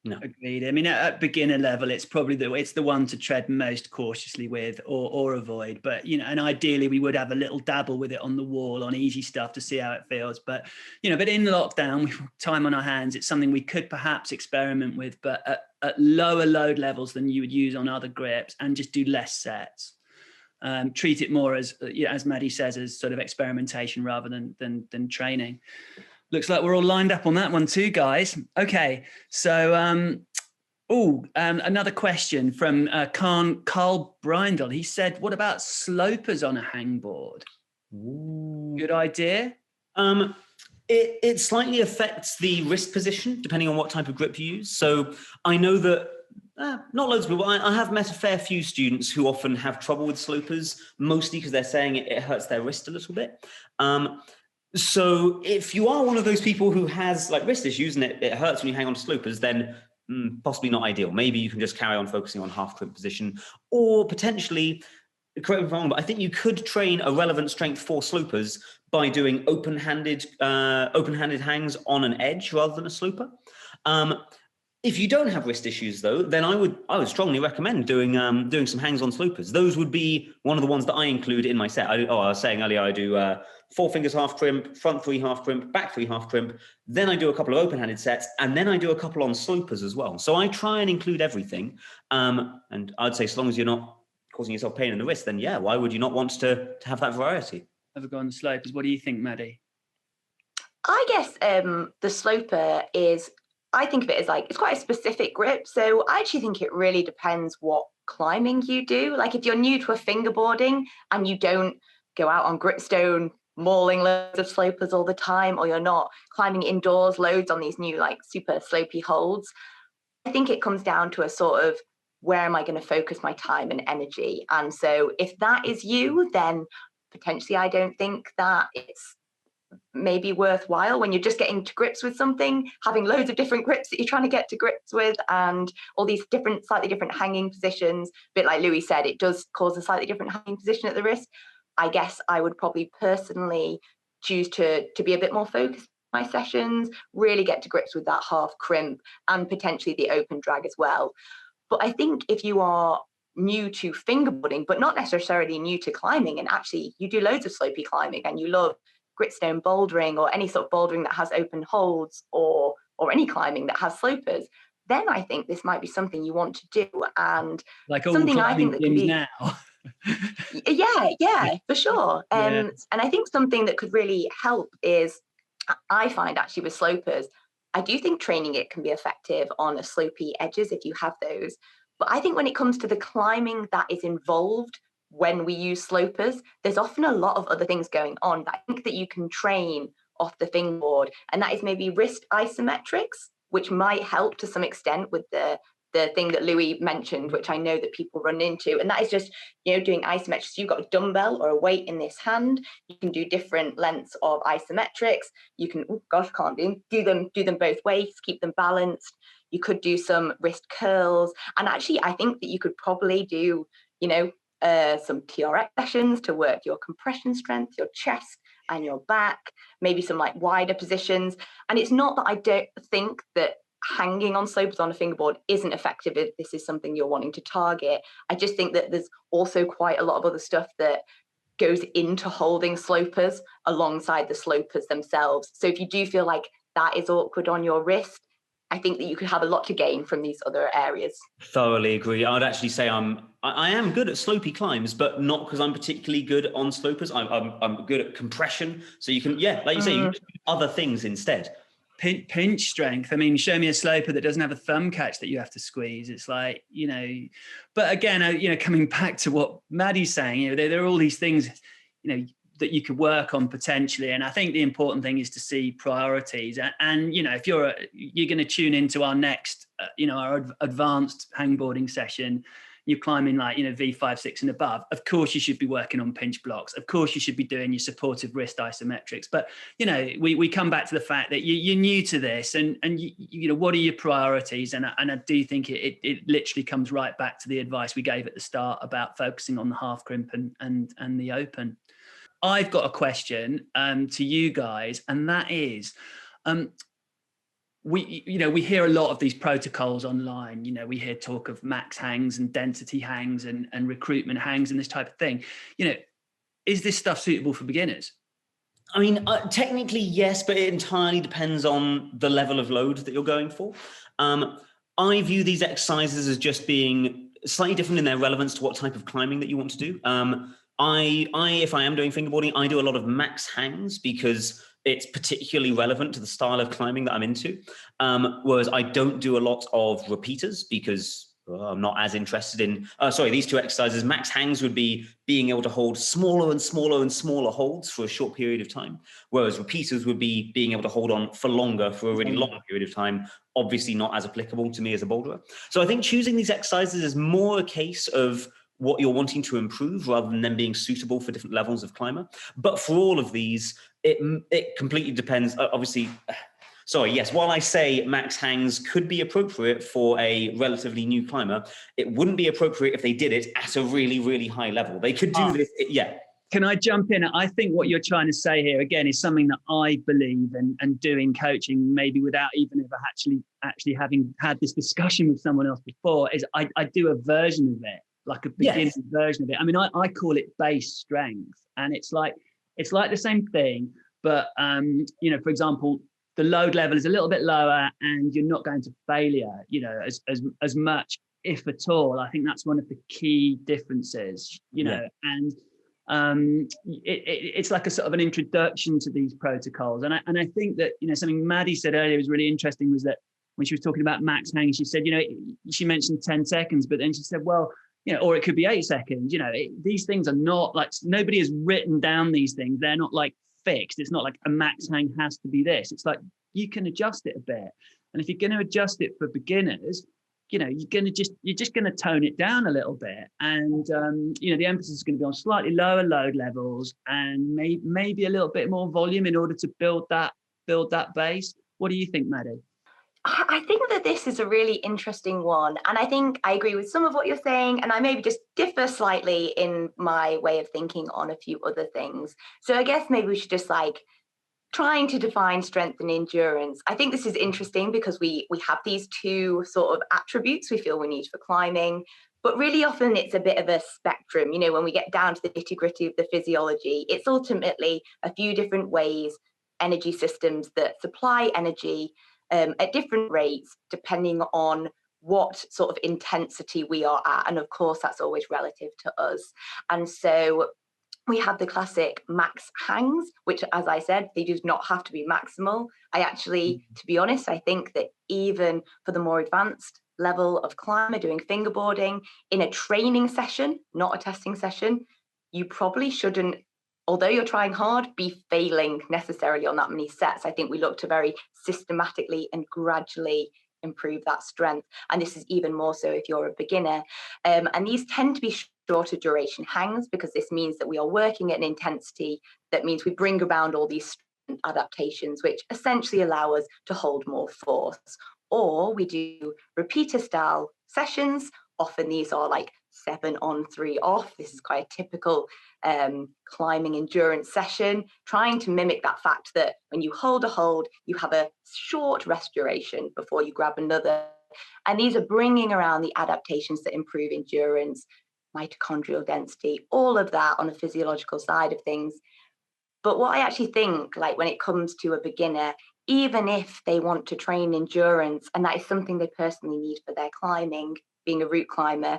Speaker 1: No, agreed. I mean, at beginner level, it's probably it's the one to tread most cautiously with or avoid. But, you know, and ideally we would have a little dabble with it on the wall on easy stuff to see how it feels. But, you know, but in lockdown, we've time on our hands. It's something we could perhaps experiment with, but at lower load levels than you would use on other grips, and just do less sets. Treat it more as Maddie says, as sort of experimentation rather than training. Looks like we're all lined up on that one too, guys. Okay, so another question from Carl Brindle. He said, "What about slopers on a hangboard?" Ooh. Good idea.
Speaker 2: It slightly affects the wrist position depending on what type of grip you use. So I know that not loads of people. I have met a fair few students who often have trouble with slopers, mostly because they're saying it hurts their wrist a little bit. So if you are one of those people who has like wrist issues and it hurts when you hang on to slopers, then possibly not ideal. Maybe you can just carry on focusing on half crimp position, or potentially, correct me if I'm wrong, but I think you could train a relevant strength for slopers by doing open-handed hangs on an edge rather than a sloper. If you don't have wrist issues, though, then I would strongly recommend doing some hangs on slopers. Those would be one of the ones that I include in my set. I was saying earlier, I do 4 fingers half crimp, front 3 half crimp, back 3 half crimp. Then I do a couple of open-handed sets, and then I do a couple on slopers as well. So I try and include everything. And I'd say, so long as you're not causing yourself pain in the wrist, then yeah, why would you not want to have that variety?
Speaker 1: Have a go on the slopers. What do you think, Maddie?
Speaker 3: I guess the sloper is, I think of it as like, it's quite a specific grip. So I actually think it really depends what climbing you do. Like if you're new to a fingerboarding and you don't go out on Gritstone mauling loads of slopers all the time, or you're not climbing indoors loads on these new like super slopey holds, I think it comes down to a sort of, where am I going to focus my time and energy? And so if that is you, then potentially I don't think that it's maybe worthwhile when you're just getting to grips with something, having loads of different grips that you're trying to get to grips with, and all these slightly different hanging positions. A bit like Louis said, it does cause a slightly different hanging position at the wrist. I guess I would probably personally choose to be a bit more focused in my sessions, really get to grips with that half crimp and potentially the open drag as well. But I think if you are new to fingerboarding, but not necessarily new to climbing, and actually you do loads of slopey climbing and you love Gritstone bouldering or any sort of bouldering that has open holds, or any climbing that has slopers, then I think this might be something you want to do. And
Speaker 1: like
Speaker 3: something I think that can be
Speaker 1: now.
Speaker 3: yeah, for sure. And I think something that could really help is I find actually with slopers, I do think training it can be effective on a slopey edges if you have those. But I think when it comes to the climbing that is involved when we use slopers, there's often a lot of other things going on that I think that you can train off the fingerboard. And that is maybe wrist isometrics, which might help to some extent with the thing that Louis mentioned, which I know that people run into. And that is just, doing isometrics. So you've got a dumbbell or a weight in this hand. You can do different lengths of isometrics. You can, oh gosh, can't do them both ways, keep them balanced. You could do some wrist curls. And actually, I think that you could probably do, some TRX sessions to work your compression strength, your chest and your back, maybe some like wider positions. And it's not that I don't think that hanging on slopers on a fingerboard isn't effective if this is something you're wanting to target. I just think that there's also quite a lot of other stuff that goes into holding slopers alongside the slopers themselves. So if you do feel like that is awkward on your wrist, I think that you could have a lot to gain from these other areas.
Speaker 2: Thoroughly agree. I'd actually say I am good at slopey climbs, but not because I'm particularly good on slopers. I'm good at compression. So you can, like you say, you can do other things instead.
Speaker 1: Pinch strength. I mean, show me a sloper that doesn't have a thumb catch that you have to squeeze. It's like, but again, coming back to what Maddie's saying, there are all these things, that you could work on potentially. And I think the important thing is to see priorities. And if you're going to tune into our next, our advanced hangboarding session, you're climbing like, V5, 6 and above, of course you should be working on pinch blocks. Of course you should be doing your supportive wrist isometrics. But, we come back to the fact that you're new to this and what are your priorities? And I do think it literally comes right back to the advice we gave at the start about focusing on the half crimp and the open. I've got a question to you guys, and that is, we hear a lot of these protocols online. We hear talk of max hangs and density hangs and recruitment hangs and this type of thing. Is this stuff suitable for beginners?
Speaker 2: I mean, technically, yes, but it entirely depends on the level of load that you're going for. I view these exercises as just being slightly different in their relevance to what type of climbing that you want to do. If I am doing fingerboarding, I do a lot of max hangs because it's particularly relevant to the style of climbing that I'm into. Whereas I don't do a lot of repeaters because I'm not as interested in, these two exercises. Max hangs would be being able to hold smaller and smaller and smaller holds for a short period of time. Whereas repeaters would be being able to hold on for longer for a really long period of time. Obviously not as applicable to me as a boulderer. So I think choosing these exercises is more a case of what you're wanting to improve rather than them being suitable for different levels of climber. But for all of these, it completely depends. Obviously, while I say max hangs could be appropriate for a relatively new climber, it wouldn't be appropriate if they did it at a really, really high level. They could do this,
Speaker 1: Can I jump in? I think what you're trying to say here, again, is something that I believe and do in coaching, maybe without even ever actually having had this discussion with someone else before, is I do a version of it, like a beginning version of it. I mean, I call it base strength, and it's like the same thing, but for example, the load level is a little bit lower, and you're not going to failure, as much, if at all. I think that's one of the key differences, and it's like a sort of an introduction to these protocols. And I think that something Maddie said earlier was really interesting, was that when she was talking about max hang, she said she mentioned 10 seconds, but then she said, well, or it could be 8 seconds. These things are not like, nobody has written down these things. They're not like fixed. It's not like a max hang has to be this. It's like you can adjust it a bit. And if you're going to adjust it for beginners, you're just going to tone it down a little bit. And, the emphasis is going to be on slightly lower load levels and maybe a little bit more volume in order to build that base. What do you think, Maddie?
Speaker 3: I think that this is a really interesting one. And I think I agree with some of what you're saying. And I maybe just differ slightly in my way of thinking on a few other things. So I guess maybe we should just trying to define strength and endurance. I think this is interesting because we have these two sort of attributes we feel we need for climbing. But really often it's a bit of a spectrum. When we get down to the nitty-gritty of the physiology, it's ultimately a few different ways, energy systems that supply energy at different rates, depending on what sort of intensity we are at. And of course, that's always relative to us. And so we have the classic max hangs, which, as I said, they do not have to be maximal. I actually, to be honest, I think that even for the more advanced level of climber doing fingerboarding in a training session, not a testing session, you probably shouldn't, although you're trying hard, be failing necessarily on that many sets. I think we look to very systematically and gradually improve that strength. And this is even more so if you're a beginner. And these tend to be shorter duration hangs, because this means that we are working at an intensity that means we bring around all these adaptations, which essentially allow us to hold more force. Or we do repeater style sessions. Often these are like 7 on, 3 off. This is quite a typical climbing endurance session, trying to mimic that fact that when you hold a hold, you have a short rest duration before you grab another. And these are bringing around the adaptations that improve endurance, mitochondrial density, all of that on a physiological side of things. But what I actually think, like when it comes to a beginner, even if they want to train endurance, and that is something they personally need for their climbing, being a route climber,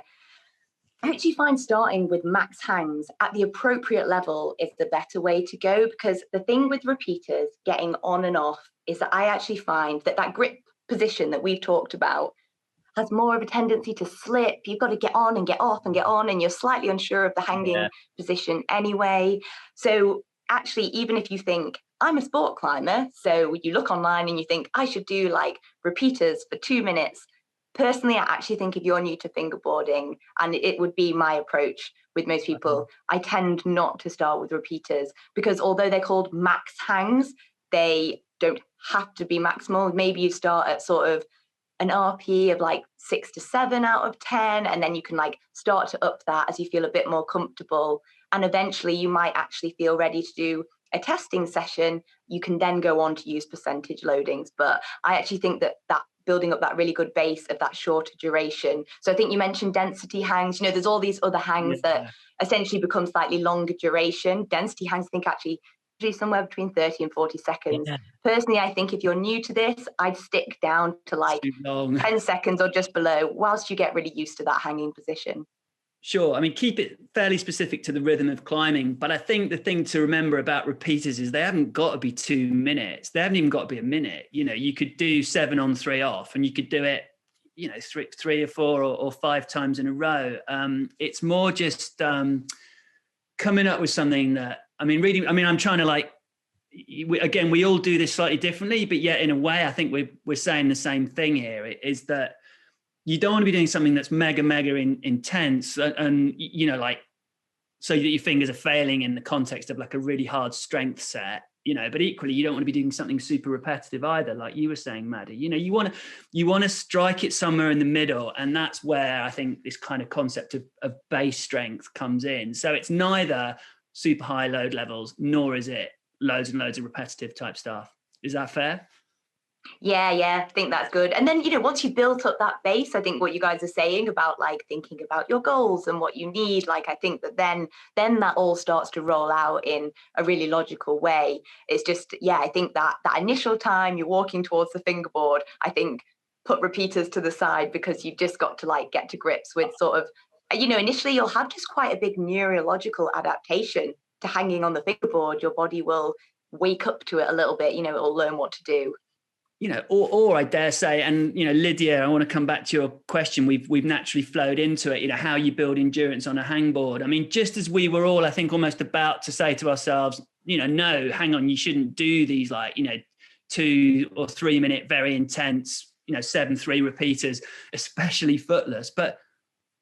Speaker 3: I actually find starting with max hangs at the appropriate level is the better way to go, because the thing with repeaters getting on and off is that I actually find that that grip position that we've talked about has more of a tendency to slip. You've got to get on and get off and get on, and you're slightly unsure of the hanging position anyway. So actually, even if you think, I'm a sport climber, so you look online and you think, I should do like repeaters for 2 minutes. Personally, I actually think if you're new to fingerboarding, and it would be my approach with most people, I tend not to start with repeaters, because although they're called max hangs, they don't have to be maximal. Maybe you start at sort of an RP of like 6 to 7 out of 10, and then you can like start to up that as you feel a bit more comfortable. And eventually you might actually feel ready to do a testing session. You can then go on to use percentage loadings. But I actually think that building up that really good base of that shorter duration. So I think you mentioned density hangs. There's all these other hangs that essentially become slightly longer duration. Density hangs, I think, actually somewhere between 30 and 40 seconds. Personally, I think if you're new to this, I'd stick down to like 10 seconds or just below whilst you get really used to that hanging position.
Speaker 1: Sure. I mean, keep it fairly specific to the rhythm of climbing. But I think the thing to remember about repeaters is they haven't got to be 2 minutes. They haven't even got to be a minute. You could do 7 on, 3 off, and you could do it, three or 4 or 5 times in a row. It's more just coming up with something that, I'm trying to we all do this slightly differently, but yet in a way, I think we're saying the same thing here, is that you don't want to be doing something that's mega intense and so that your fingers are failing in the context of like a really hard strength set, but equally you don't want to be doing something super repetitive either, like you were saying, Maddie. You want to strike it somewhere in the middle, and that's where I think this kind of concept of base strength comes in. So it's neither super high load levels, nor is it loads and loads of repetitive type stuff. Is that fair?
Speaker 3: Yeah, I think that's good. And then, once you've built up that base, I think what you guys are saying about like thinking about your goals and what you need, like I think that then that all starts to roll out in a really logical way. It's just, I think that initial time you're walking towards the fingerboard, I think put repeaters to the side, because you've just got to like get to grips with sort of, initially you'll have just quite a big neurological adaptation to hanging on the fingerboard. Your body will wake up to it a little bit, it'll learn what to do.
Speaker 1: Or I dare say, and Lydia, I want to come back to your question. We've naturally flowed into it. How you build endurance on a hangboard. Just as we were all, I think, almost about to say to ourselves, no, hang on, you shouldn't do these 2 or 3 minute very intense, 7-3 repeaters, especially footless. But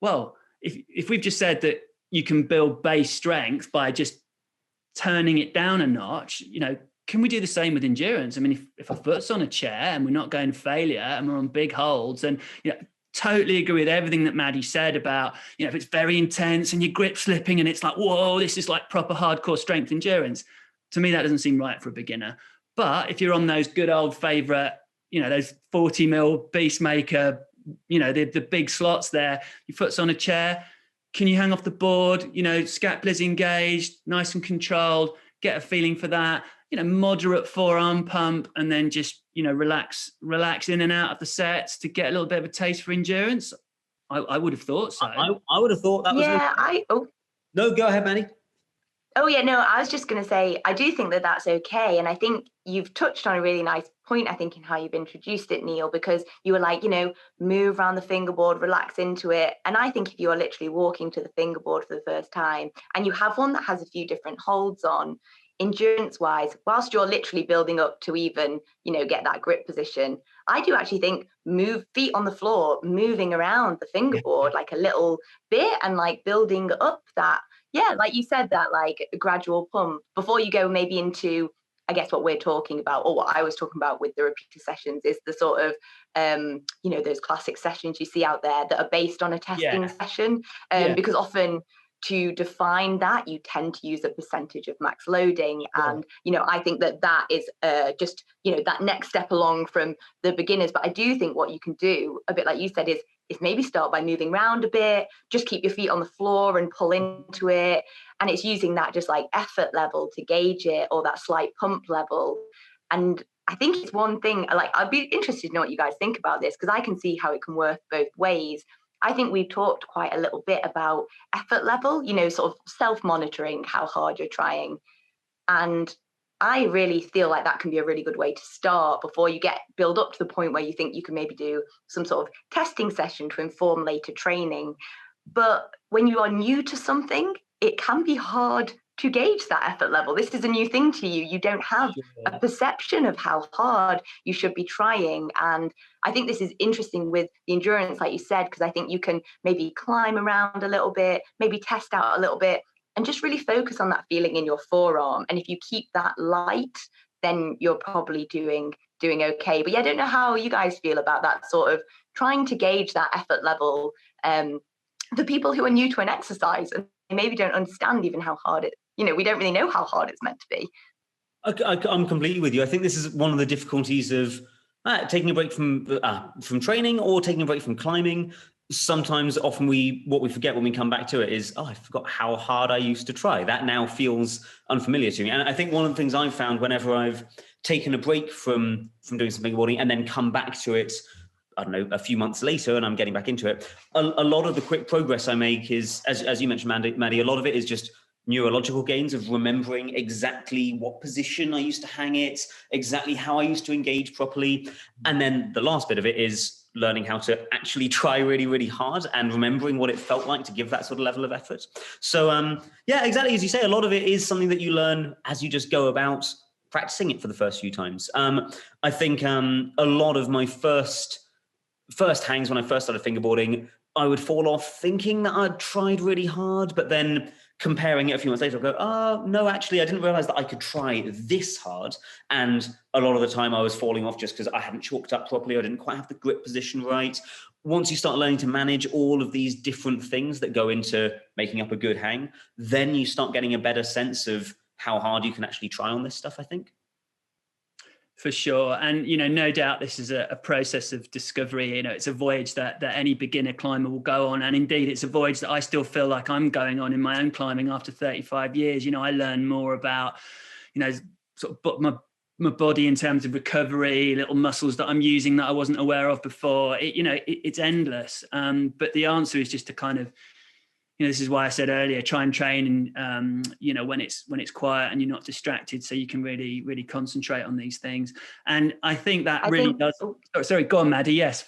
Speaker 1: well, if we've just said that you can build base strength by just turning it down a notch, can we do the same with endurance? If our foot's on a chair and we're not going failure and we're on big holds, and totally agree with everything that Maddie said about, if it's very intense and your grip slipping and it's like, whoa, this is like proper hardcore strength endurance. To me, that doesn't seem right for a beginner. But if you're on those good old favorite, those 40 mil Beastmaker, the big slots there, your foot's on a chair, can you hang off the board? Scapula's engaged, nice and controlled, get a feeling for that. Moderate forearm pump, and then just, relax in and out of the sets to get a little bit of a taste for endurance. I would have thought so.
Speaker 2: I would have thought that was...
Speaker 3: Yeah,
Speaker 2: No, go ahead, Maddie.
Speaker 3: Oh, yeah, no, I was just going to say, I do think that that's okay. And I think you've touched on a really nice point, I think, in how you've introduced it, Neil, because you were like, move around the fingerboard, relax into it. And I think if you are literally walking to the fingerboard for the first time and you have one that has a few different holds on, endurance wise, whilst you're literally building up to even, get that grip position, I do actually think move feet on the floor, moving around the fingerboard like a little bit and like building up that. Yeah, like you said, that like gradual pump before you go maybe into, I guess, what we're talking about, or what I was talking about with the repeater sessions, is the sort of, those classic sessions you see out there that are based on a testing session. Because often to define that, you tend to use a percentage of max loading. And, I think that is just, that next step along from the beginners. But I do think what you can do, a bit like you said, is maybe start by moving around a bit, just keep your feet on the floor and pull into it. And it's using that just like effort level to gauge it, or that slight pump level. And I think it's one thing, like, I'd be interested to know what you guys think about this, because I can see how it can work both ways. I think we've talked quite a little bit about effort level, sort of self-monitoring how hard you're trying. And I really feel like that can be a really good way to start before you build up to the point where you think you can maybe do some sort of testing session to inform later training. But when you are new to something, it can be hard to gauge that effort level. This is a new thing to you. You don't have a perception of how hard you should be trying. And I think this is interesting with the endurance, like you said, because I think you can maybe climb around a little bit, maybe test out a little bit, and just really focus on that feeling in your forearm. And if you keep that light, then you're probably doing okay. But yeah, I don't know how you guys feel about that sort of trying to gauge that effort level for people who are new to an exercise and maybe don't understand even how hard we don't really know how hard it's meant to be.
Speaker 2: I'm completely with you. I think this is one of the difficulties of taking a break from training or taking a break from climbing. Sometimes, often what we forget when we come back to it is, I forgot how hard I used to try. That now feels unfamiliar to me. And I think one of the things I've found whenever I've taken a break from doing some fingerboarding and then come back to it, I don't know, a few months later, and I'm getting back into it, a lot of the quick progress I make is, as you mentioned, Maddie, a lot of it is just neurological gains of remembering exactly what position I used to hang it, exactly how I used to engage properly. And then the last bit of it is learning how to actually try really, really hard and remembering what it felt like to give that sort of level of effort. So, exactly as you say, a lot of it is something that you learn as you just go about practicing it for the first few times. I think a lot of my first hangs when I first started fingerboarding, I would fall off thinking that I'd tried really hard, but then comparing it a few months later, I'll go, no, actually, I didn't realize that I could try this hard. And a lot of the time I was falling off just because I hadn't chalked up properly. I didn't quite have the grip position right. Once you start learning to manage all of these different things that go into making up a good hang, then you start getting a better sense of how hard you can actually try on this stuff, I think.
Speaker 1: For sure. And, no doubt this is a process of discovery. It's a voyage that any beginner climber will go on. And indeed, it's a voyage that I still feel like I'm going on in my own climbing after 35 years. I learn more about, sort of my body in terms of recovery, little muscles that I'm using that I wasn't aware of before. It's endless. But the answer is just to kind of, this is why I said earlier, try and train and, when it's quiet and you're not distracted, so you can really, really concentrate on these things. And I think that does. Oh, sorry, go on, Maddie. Yes.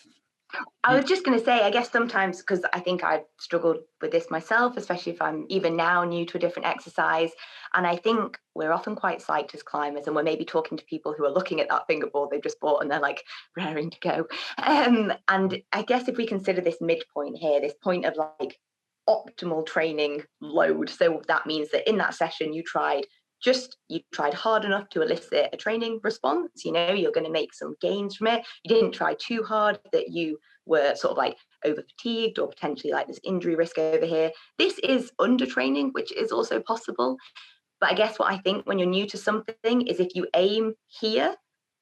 Speaker 3: I was just going to say, I guess sometimes, because I think I've struggled with this myself, especially if I'm even now new to a different exercise. And I think we're often quite psyched as climbers, and we're maybe talking to people who are looking at that fingerboard they've just bought and they're like raring to go. And I guess if we consider this midpoint here, this point of like optimal training load. So that means that in that session you tried hard enough to elicit a training response. You're going to make some gains from it. You didn't try too hard that you were sort of like over fatigued or potentially like this injury risk over here. This is under training, which is also possible. But I guess what I think when you're new to something is if you aim here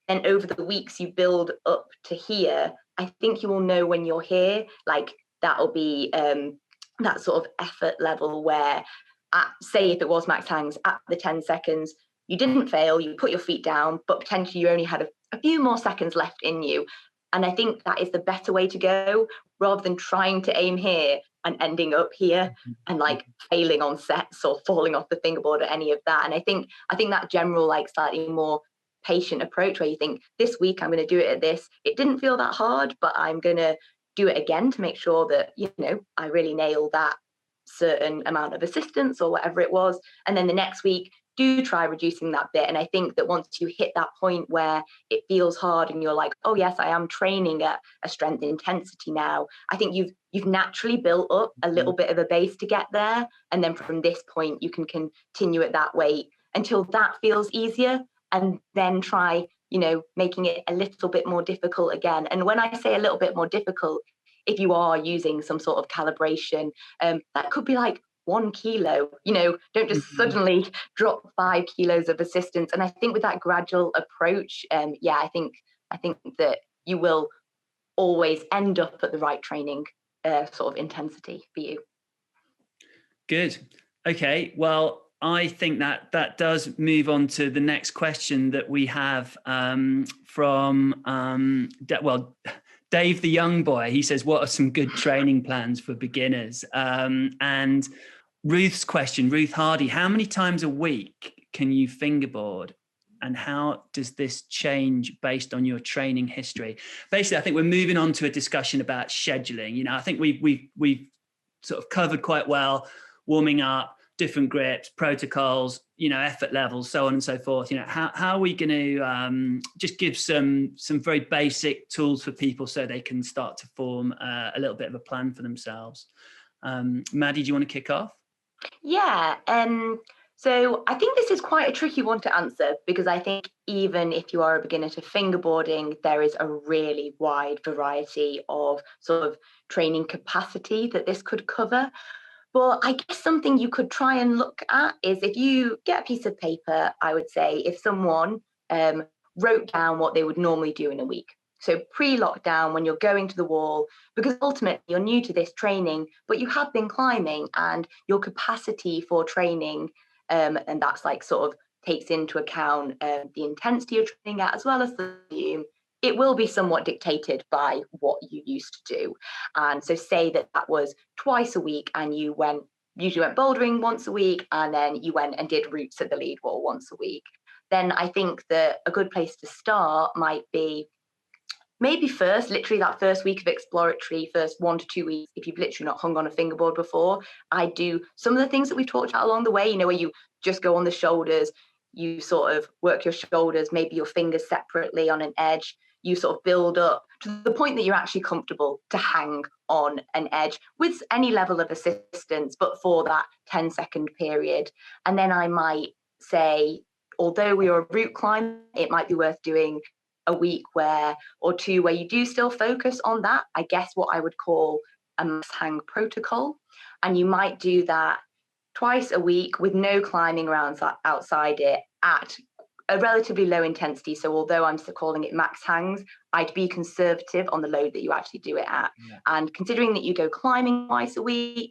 Speaker 3: and over the weeks you build up to here, I think you will know when you're here, like that'll be that sort of effort level where, say if it was max hangs at the 10 seconds, you didn't fail, you put your feet down, but potentially you only had a few more seconds left in you. And I think that is the better way to go, rather than trying to aim here and ending up here and like failing on sets or falling off the fingerboard or any of that. And I think that general, like slightly more patient approach where you think, this week I'm going to do it at this, it didn't feel that hard, but I'm going to do it again to make sure that, you know, I really nail that certain amount of assistance or whatever it was. And then the next week, do try reducing that bit. And I think that once you hit that point where it feels hard and you're like, oh yes, I am training at a strength intensity now, I think you've naturally built up a little bit of a base to get there. And then from this point, you can continue at that weight until that feels easier, and then try, you know, making it a little bit more difficult again. And when I say a little bit more difficult, if you are using some sort of calibration, that could be like 1 kilo, you know, don't just suddenly drop 5 kilos of assistance. And I think with that gradual approach, I think that you will always end up at the right training sort of intensity for you.
Speaker 1: Good. Okay. Well, I think that does move on to the next question that we have from Dave the young boy. He says, what are some good training plans for beginners? And Ruth's question, Ruth Hardy, how many times a week can you fingerboard? And how does this change based on your training history? Basically, I think we're moving on to a discussion about scheduling. You know, I think we've sort of covered quite well warming up, different grips, protocols, you know, effort levels, so on and so forth. You know, how are we going to just give some very basic tools for people so they can start to form a little bit of a plan for themselves? Maddie, do you want to kick off?
Speaker 3: Yeah. So I think this is quite a tricky one to answer, because I think even if you are a beginner to fingerboarding, there is a really wide variety of sort of training capacity that this could cover. But I guess something you could try and look at is, if you get a piece of paper, I would say if someone wrote down what they would normally do in a week. So pre-lockdown, when you're going to the wall, because ultimately you're new to this training, but you have been climbing, and your capacity for training, and that's like sort of takes into account the intensity you're training at as well as the volume, it will be somewhat dictated by what you used to do. And so say that was twice a week, and you usually went bouldering once a week, and then you went and did routes at the lead wall once a week. Then I think that a good place to start might be maybe literally that first week of exploratory, first 1 to 2 weeks, if you've literally not hung on a fingerboard before. I do some of the things that we've talked about along the way, you know, where you just go on the shoulders, you sort of work your shoulders, maybe your fingers separately on an edge, you sort of build up to the point that you're actually comfortable to hang on an edge with any level of assistance, but for that 10-second period. And then I might say, although we are a route climb, it might be worth doing a week or two where you do still focus on that, I guess what I would call a max hang protocol. And you might do that twice a week with no climbing around outside it at a relatively low intensity. So although I'm still calling it max hangs, I'd be conservative on the load that you actually do it at. Yeah. And considering that you go climbing twice a week,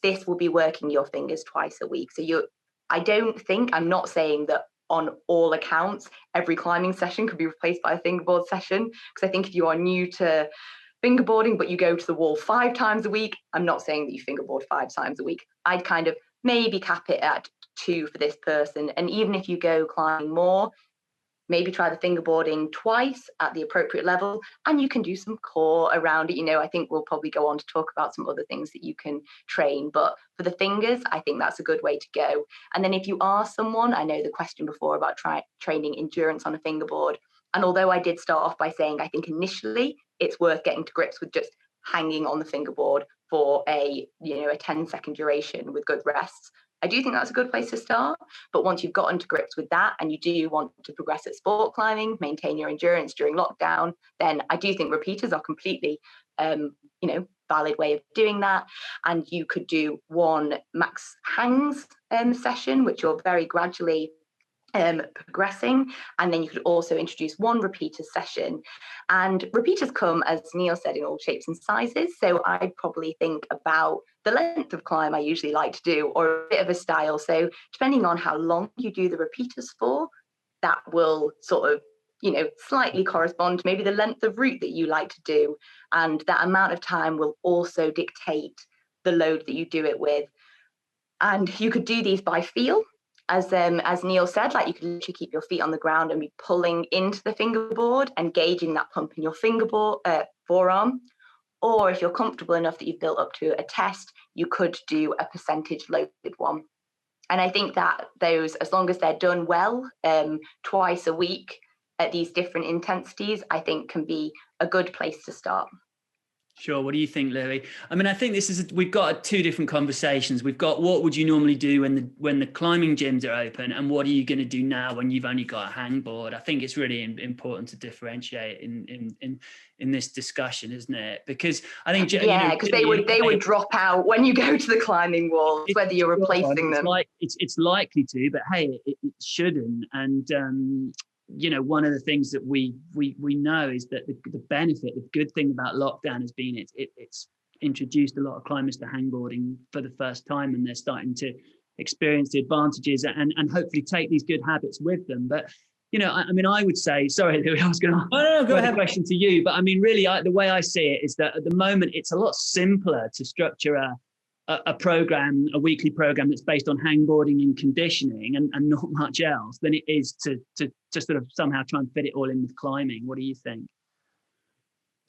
Speaker 3: this will be working your fingers twice a week. So I'm not saying that on all accounts, every climbing session could be replaced by a fingerboard session. Because I think if you are new to fingerboarding, but you go to the wall 5 times a week, I'm not saying that you fingerboard 5 times a week. I'd kind of maybe cap it at 2 for this person. And even if you go climbing more, maybe try the fingerboarding twice at the appropriate level, and you can do some core around it. You know, I think we'll probably go on to talk about some other things that you can train, but for the fingers, I think that's a good way to go. And then if you are someone, I know the question before about training endurance on a fingerboard, and although I did start off by saying I think initially it's worth getting to grips with just hanging on the fingerboard for a 10-second duration with good rests, I do think that's a good place to start. But once you've gotten to grips with that and you do want to progress at sport climbing, maintain your endurance during lockdown, then I do think repeaters are completely, valid way of doing that. And you could do 1 max hangs session, which you're very gradually progressing, and then you could also introduce 1 repeater session. And repeaters come, as Neil said, in all shapes and sizes, so I'd probably think about the length of climb I usually like to do, or a bit of a style. So depending on how long you do the repeaters for, that will sort of slightly correspond to maybe the length of route that you like to do, and that amount of time will also dictate the load that you do it with. And you could do these by feel, as Neil said, like you could literally keep your feet on the ground and be pulling into the fingerboard and gauging that pump in your forearm. Or if you're comfortable enough that you've built up to a test, you could do a percentage loaded one. And I think that those, as long as they're done well, twice a week at these different intensities, I think can be a good place to start.
Speaker 1: Sure. What do you think, Louis? I mean, I think we've got two different conversations. We've got what would you normally do when the climbing gyms are open, and what are you going to do now when you've only got a hangboard? I think it's really important to differentiate in this discussion, isn't it? Because I think
Speaker 3: because they would drop out when you go to the climbing walls, whether you're replacing them.
Speaker 1: It's likely to, but hey, it shouldn't. And one of the things that we know is that the benefit, the good thing about lockdown has been it's introduced a lot of climbers to hangboarding for the first time, and they're starting to experience the advantages and hopefully take these good habits with them. But I would say, sorry, Louis, I was going to go ahead. A question to you, but I mean, really, the way I see it is that at the moment it's a lot simpler to structure a weekly program that's based on hangboarding and conditioning and not much else than it is to sort of somehow try and fit it all in with climbing. What do you think?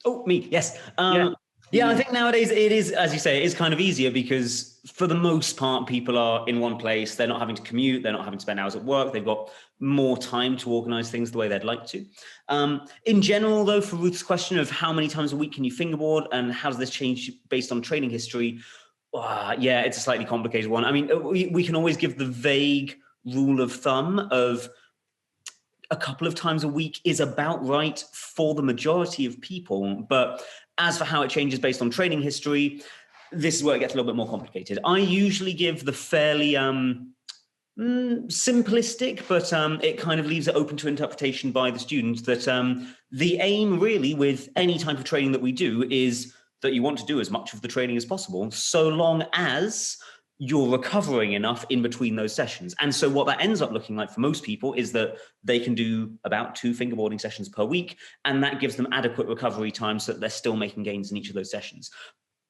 Speaker 2: Oh, me, yes. I think nowadays it is, as you say, it is kind of easier because for the most part, people are in one place. They're not having to commute. They're not having to spend hours at work. They've got more time to organize things the way they'd like to. In general, though, for Ruth's question of how many times a week can you fingerboard and how does this change based on training history? It's a slightly complicated one. I mean, we can always give the vague rule of thumb of a couple of times a week is about right for the majority of people. But as for how it changes based on training history, this is where it gets a little bit more complicated. I usually give the fairly simplistic, but it kind of leaves it open to interpretation by the students that the aim really with any type of training that we do is that you want to do as much of the training as possible, so long as you're recovering enough in between those sessions. And so what that ends up looking like for most people is that they can do about 2 fingerboarding sessions per week, and that gives them adequate recovery time so that they're still making gains in each of those sessions.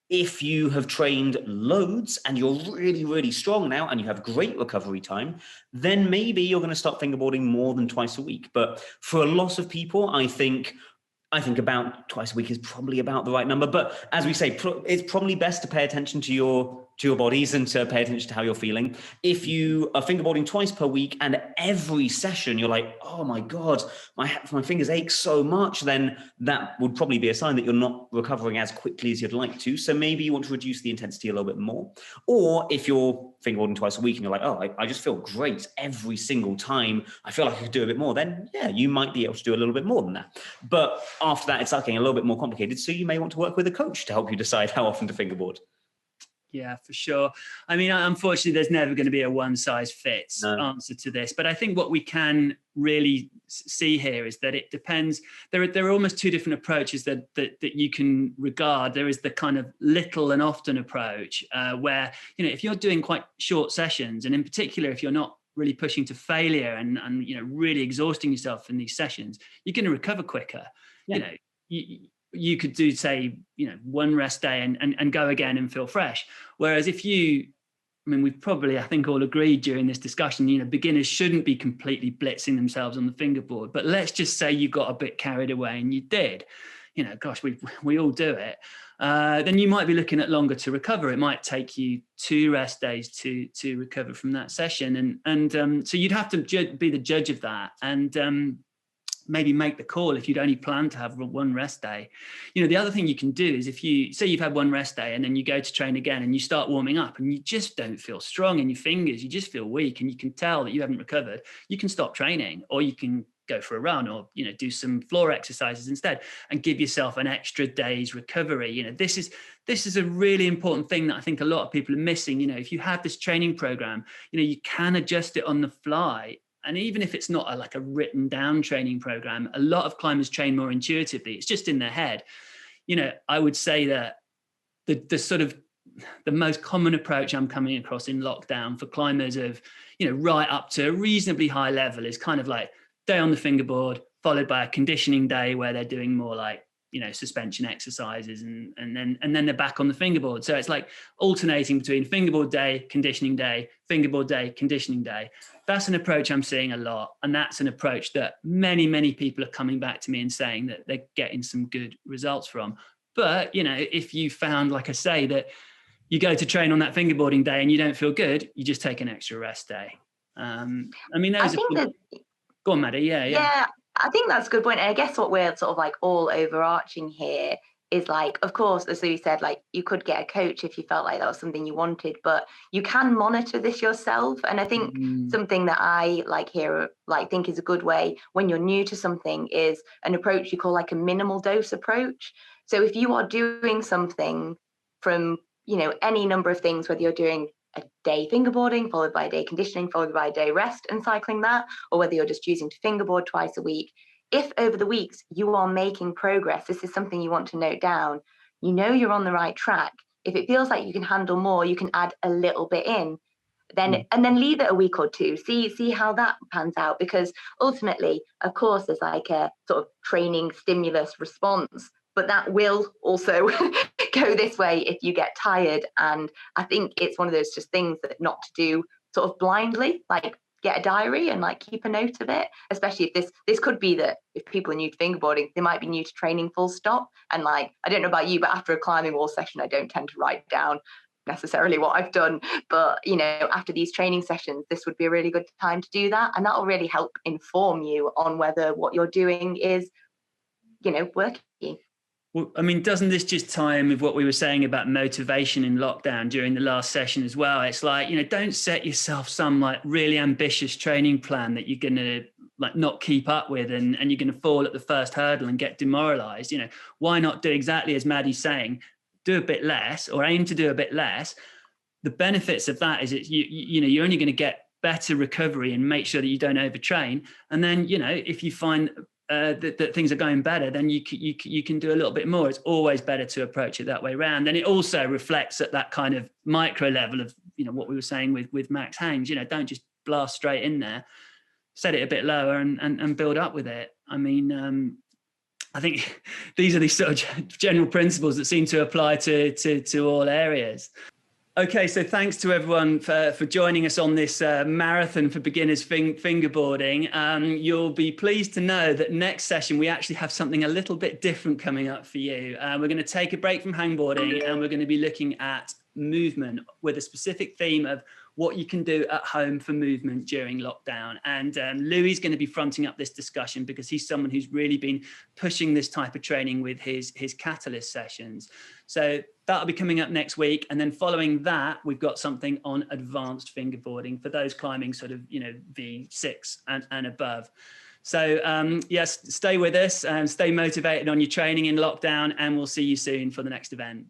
Speaker 2: If you have trained loads and you're really, really strong now and you have great recovery time, then maybe you're going to start fingerboarding more than twice a week. But for a lot of people, I think about twice a week is probably about the right number. But as we say, it's probably best to pay attention to your bodies and to pay attention to how you're feeling. If you are fingerboarding twice per week and every session you're like, oh my God, my fingers ache so much, then that would probably be a sign that you're not recovering as quickly as you'd like to. So maybe you want to reduce the intensity a little bit more. Or if you're fingerboarding twice a week and you're like, oh, I just feel great every single time, I feel like I could do a bit more, then yeah, you might be able to do a little bit more than that. But after that, it's getting a little bit more complicated. So you may want to work with a coach to help you decide how often to fingerboard.
Speaker 1: Yeah, for sure. I mean, unfortunately, there's never going to be a one-size-fits answer to this. But I think what we can really see here is that it depends. There are almost two different approaches that you can regard. There is the kind of little and often approach, where if you're doing quite short sessions, and in particular if you're not really pushing to failure and really exhausting yourself in these sessions, you're going to recover quicker. Yeah. You could do, say, one rest day and go again and feel fresh. Whereas we've probably, I think, all agreed during this discussion, beginners shouldn't be completely blitzing themselves on the fingerboard. But let's just say you got a bit carried away and you did, gosh, we all do it. Then you might be looking at longer to recover. It might take you 2 rest days to recover from that session. And so you'd have to be the judge of that. And maybe make the call if you'd only plan to have one rest day. The other thing you can do is if you say you've had one rest day and then you go to train again and you start warming up and you just don't feel strong in your fingers, you just feel weak and you can tell that you haven't recovered, you can stop training, or you can go for a run, or do some floor exercises instead and give yourself an extra day's recovery. This is a really important thing that I think a lot of people are missing. If you have this training program, you can adjust it on the fly. And even if it's not a written down training program, a lot of climbers train more intuitively. It's just in their head. I would say that the sort of the most common approach I'm coming across in lockdown for climbers of, right up to a reasonably high level is kind of like day on the fingerboard, followed by a conditioning day where they're doing more like suspension exercises, and then they're back on the fingerboard. So it's like alternating between fingerboard day, conditioning day, fingerboard day, conditioning day. That's an approach I'm seeing a lot, and that's an approach that many people are coming back to me and saying that they're getting some good results from. But if you found, like I say, that you go to train on that fingerboarding day and you don't feel good, you just take an extra rest day. Go on, Maddie.
Speaker 3: Yeah, I think that's a good point. And I guess what we're sort of like all overarching here is like, of course, as you said, like you could get a coach if you felt like that was something you wanted, but you can monitor this yourself. And I think something that I think is a good way when you're new to something is an approach you call like a minimal dose approach. So if you are doing something from, any number of things, whether you're doing a day fingerboarding followed by a day conditioning followed by a day rest and cycling that, or whether you're just choosing to fingerboard twice a week, if over the weeks you are making progress, this is something you want to note down, you're on the right track. If it feels like you can handle more, you can add a little bit in, and then leave it a week or two, see how that pans out, because ultimately, of course, there's like a sort of training stimulus response, but that will also go this way if you get tired. And I think it's one of those just things that not to do sort of blindly, like get a diary and like keep a note of it, especially if this could be that if people are new to fingerboarding, they might be new to training full stop. And like, I don't know about you, but after a climbing wall session, I don't tend to write down necessarily what I've done. But, after these training sessions, this would be a really good time to do that. And that will really help inform you on whether what you're doing is, working.
Speaker 1: Well, I mean, doesn't this just tie in with what we were saying about motivation in lockdown during the last session as well? It's like, don't set yourself some like really ambitious training plan that you're going to like not keep up with and you're going to fall at the first hurdle and get demoralized. Why not do exactly as Maddie's saying, do a bit less or aim to do a bit less. The benefits of that is you're only going to get better recovery and make sure that you don't overtrain. And then, if you find that things are going better, then you can do a little bit more. It's always better to approach it that way around. And it also reflects at that kind of micro level of, what we were saying with Max Hames, don't just blast straight in there, set it a bit lower and build up with it. I mean, I think these are these sort of general principles that seem to apply to all areas. Okay, so thanks to everyone for joining us on this marathon for beginners fingerboarding. You'll be pleased to know that next session we actually have something a little bit different coming up for you. We're going to take a break from hangboarding and we're going to be looking at movement with a specific theme of what you can do at home for movement during lockdown. And Louis is going to be fronting up this discussion because he's someone who's really been pushing this type of training with his Catalyst sessions. So that'll be coming up next week. And then following that, we've got something on advanced fingerboarding for those climbing sort of, V6 and above. So yes, stay with us and stay motivated on your training in lockdown, and we'll see you soon for the next event.